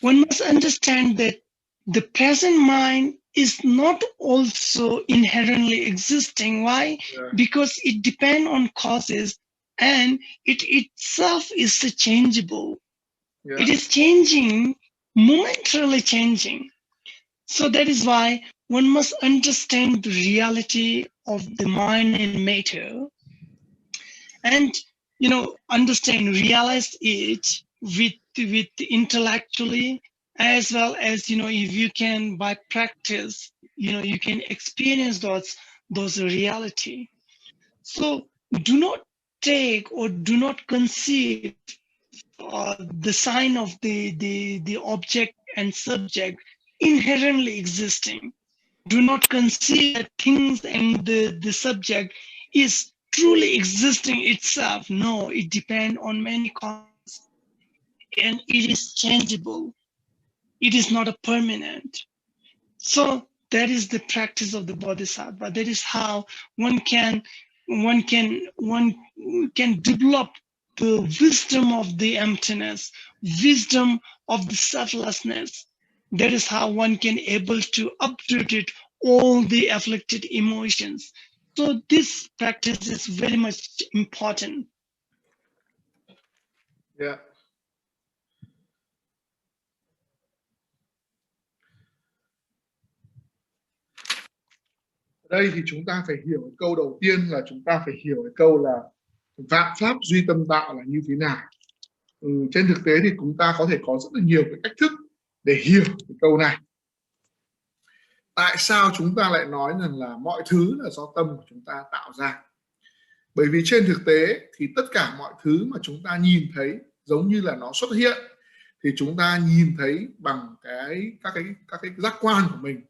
one must understand that the present mind is not also inherently existing. Why? Yeah. Because it depends on causes, and it itself is changeable. Yeah. It is changing, momentarily changing. So that is why one must understand the reality of the mind and matter, and understand, realize it with intellectually, as well as if you can by practice, you can experience those reality. So do not take or do not conceive the sign of the object and subject inherently existing. Do not conceive that things and the subject is truly existing itself. No, it depends on many causes, and it is changeable. It is not a permanent. So that is the practice of the bodhisattva. That is how one can develop the wisdom of the emptiness, wisdom of the selflessness. That is how one can able to uproot it, all the afflicted emotions. So this practice is very much important. Yeah. Đây thì chúng ta phải hiểu cái câu đầu tiên là chúng ta phải hiểu cái câu là vạn pháp duy tâm tạo là như thế nào. Trên thực tế thì chúng ta có thể có rất là nhiều cái cách thức để hiểu cái câu này. Tại sao chúng ta lại nói rằng là mọi thứ là do tâm của chúng ta tạo ra? Bởi vì trên thực tế thì tất cả mọi thứ mà chúng ta nhìn thấy giống như là nó xuất hiện thì chúng ta nhìn thấy bằng các cái giác quan của mình,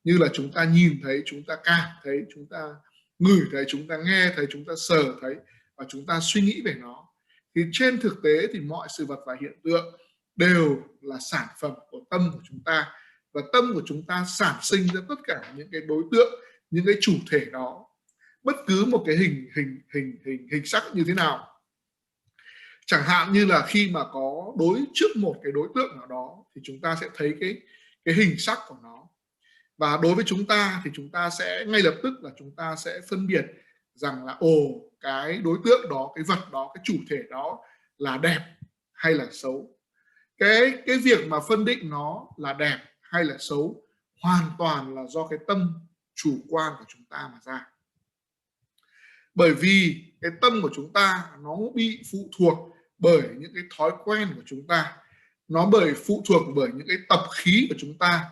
như là chúng ta nhìn thấy, chúng ta cảm thấy, chúng ta ngửi thấy, chúng ta nghe thấy, chúng ta sờ thấy và chúng ta suy nghĩ về nó. Thì trên thực tế thì mọi sự vật và hiện tượng đều là sản phẩm của tâm của chúng ta, và tâm của chúng ta sản sinh ra tất cả những cái đối tượng, những cái chủ thể đó, bất cứ một cái hình sắc như thế nào. Chẳng hạn như là khi mà có đối trước một cái đối tượng nào đó thì chúng ta sẽ thấy cái hình sắc của nó, và đối với chúng ta thì chúng ta sẽ ngay lập tức là chúng ta sẽ phân biệt rằng là cái đối tượng đó, cái vật đó, cái chủ thể đó là đẹp hay là xấu. Cái việc mà phân định nó là đẹp hay là xấu hoàn toàn là do cái tâm chủ quan của chúng ta mà ra. Bởi vì cái tâm của chúng ta nó bị phụ thuộc bởi những cái thói quen của chúng ta, nó phụ thuộc bởi những cái tập khí của chúng ta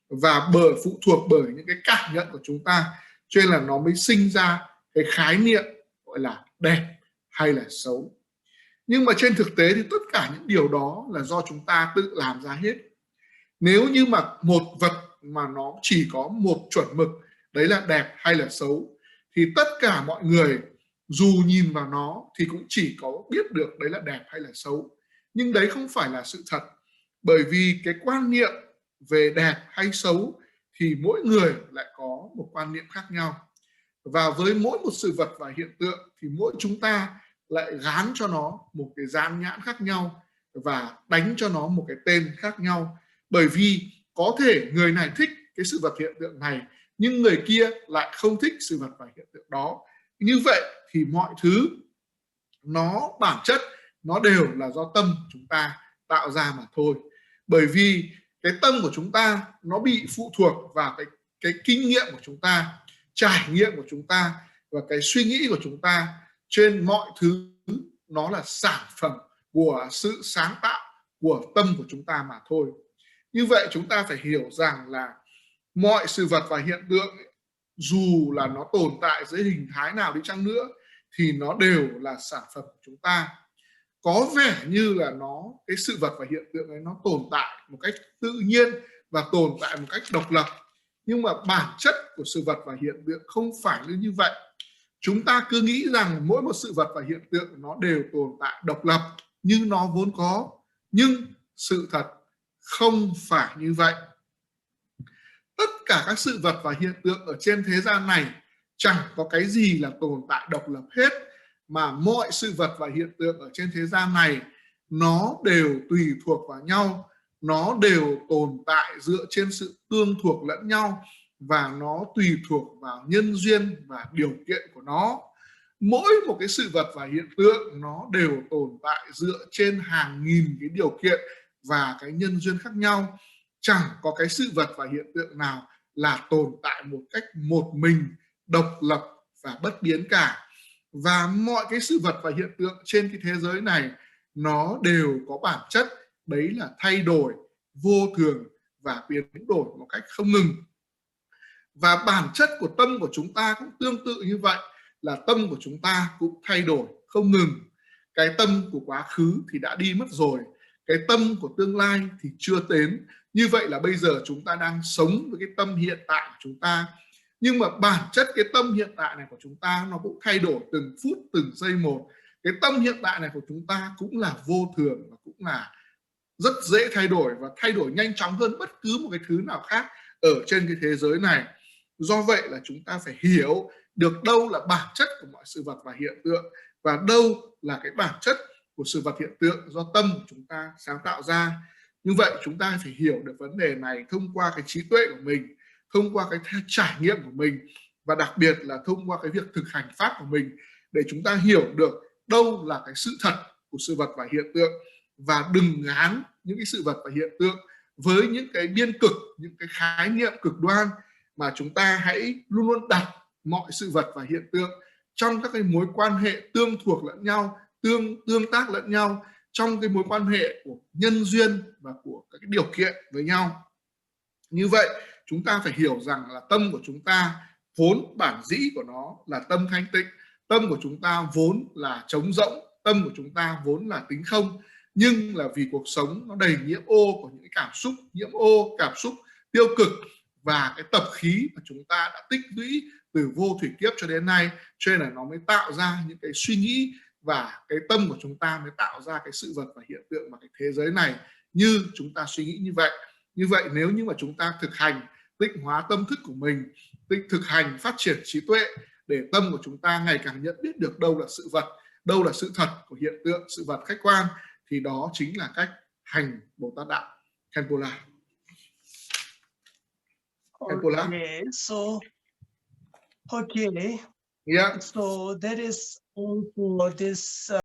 và phụ thuộc bởi những cái cảm nhận của chúng ta, cho nên là nó mới sinh ra cái khái niệm gọi là đẹp hay là xấu. Nhưng mà trên thực tế thì tất cả những điều đó là do chúng ta tự làm ra hết. Nếu như mà một vật mà nó chỉ có một chuẩn mực, đấy là đẹp hay là xấu, thì tất cả mọi người dù nhìn vào nó thì cũng chỉ có biết được đấy là đẹp hay là xấu. Nhưng đấy không phải là sự thật, bởi vì cái quan niệm về đẹp hay xấu thì mỗi người lại có một quan niệm khác nhau. Và với mỗi một sự vật và hiện tượng thì mỗi chúng ta lại gán cho nó một cái dán nhãn khác nhau và đánh cho nó một cái tên khác nhau. Bởi vì có thể người này thích cái sự vật hiện tượng này, nhưng người kia lại không thích sự vật và hiện tượng đó. Như vậy thì mọi thứ nó bản chất nó đều là do tâm chúng ta tạo ra mà thôi. Bởi vì cái tâm của chúng ta nó bị phụ thuộc vào cái kinh nghiệm của chúng ta, trải nghiệm của chúng ta và cái suy nghĩ của chúng ta. Trên mọi thứ nó là sản phẩm của sự sáng tạo của tâm của chúng ta mà thôi. Như vậy chúng ta phải hiểu rằng là mọi sự vật và hiện tượng dù là nó tồn tại dưới hình thái nào đi chăng nữa thì nó đều là sản phẩm của chúng ta. Có vẻ như là cái sự vật và hiện tượng ấy nó tồn tại một cách tự nhiên và tồn tại một cách độc lập, nhưng mà bản chất của sự vật và hiện tượng không phải như vậy. Chúng ta cứ nghĩ rằng mỗi một sự vật và hiện tượng nó đều tồn tại độc lập như nó vốn có, nhưng sự thật không phải như vậy. Tất cả các sự vật và hiện tượng ở trên thế gian này chẳng có cái gì là tồn tại độc lập hết, mà mọi sự vật và hiện tượng ở trên thế gian này nó đều tùy thuộc vào nhau, nó đều tồn tại dựa trên sự tương thuộc lẫn nhau và nó tùy thuộc vào nhân duyên và điều kiện của nó. Mỗi một cái sự vật và hiện tượng nó đều tồn tại dựa trên hàng nghìn cái điều kiện và cái nhân duyên khác nhau. Chẳng có cái sự vật và hiện tượng nào là tồn tại một cách một mình, độc lập và bất biến cả. Và mọi cái sự vật và hiện tượng trên cái thế giới này nó đều có bản chất đấy là thay đổi, vô thường và biến đổi một cách không ngừng. Và bản chất của tâm của chúng ta cũng tương tự như vậy, là tâm của chúng ta cũng thay đổi không ngừng. Cái tâm của quá khứ thì đã đi mất rồi, cái tâm của tương lai thì chưa đến. Như vậy là bây giờ chúng ta đang sống với cái tâm hiện tại của chúng ta. Nhưng mà bản chất cái tâm hiện tại này của chúng ta nó cũng thay đổi từng phút, từng giây một. Cái tâm hiện tại này của chúng ta cũng là vô thường và cũng là rất dễ thay đổi và thay đổi nhanh chóng hơn bất cứ một cái thứ nào khác ở trên cái thế giới này. Do vậy là chúng ta phải hiểu được đâu là bản chất của mọi sự vật và hiện tượng và đâu là cái bản chất của sự vật hiện tượng do tâm của chúng ta sáng tạo ra. Như vậy chúng ta phải hiểu được vấn đề này thông qua cái trí tuệ của mình, thông qua cái trải nghiệm của mình và đặc biệt là thông qua cái việc thực hành pháp của mình, để chúng ta hiểu được đâu là cái sự thật của sự vật và hiện tượng, và đừng gán những cái sự vật và hiện tượng với những cái biên cực, những cái khái niệm cực đoan, mà chúng ta hãy luôn luôn đặt mọi sự vật và hiện tượng trong các cái mối quan hệ tương thuộc lẫn nhau, tương tác lẫn nhau, trong cái mối quan hệ của nhân duyên và của các cái điều kiện với nhau. Như vậy chúng ta phải hiểu rằng là tâm của chúng ta vốn bản dĩ của nó là tâm thanh tịnh, tâm của chúng ta vốn là trống rỗng, tâm của chúng ta vốn là tính không. Nhưng là vì cuộc sống nó đầy nhiễm ô của những cảm xúc, cảm xúc tiêu cực và cái tập khí mà chúng ta đã tích lũy từ vô thủy kiếp cho đến nay, cho nên là nó mới tạo ra những cái suy nghĩ và cái tâm của chúng ta mới tạo ra cái sự vật và hiện tượng và cái thế giới này như chúng ta suy nghĩ như vậy. Như vậy nếu như mà chúng ta thực hành tịnh hóa tâm thức của mình, thực hành phát triển trí tuệ để tâm của chúng ta ngày càng nhận biết được đâu là sự vật, đâu là sự thật của hiện tượng, sự vật khách quan, thì đó chính là cách hành Bồ Tát đạo. Khenpo. Okay, so okay, yeah. so that is all for this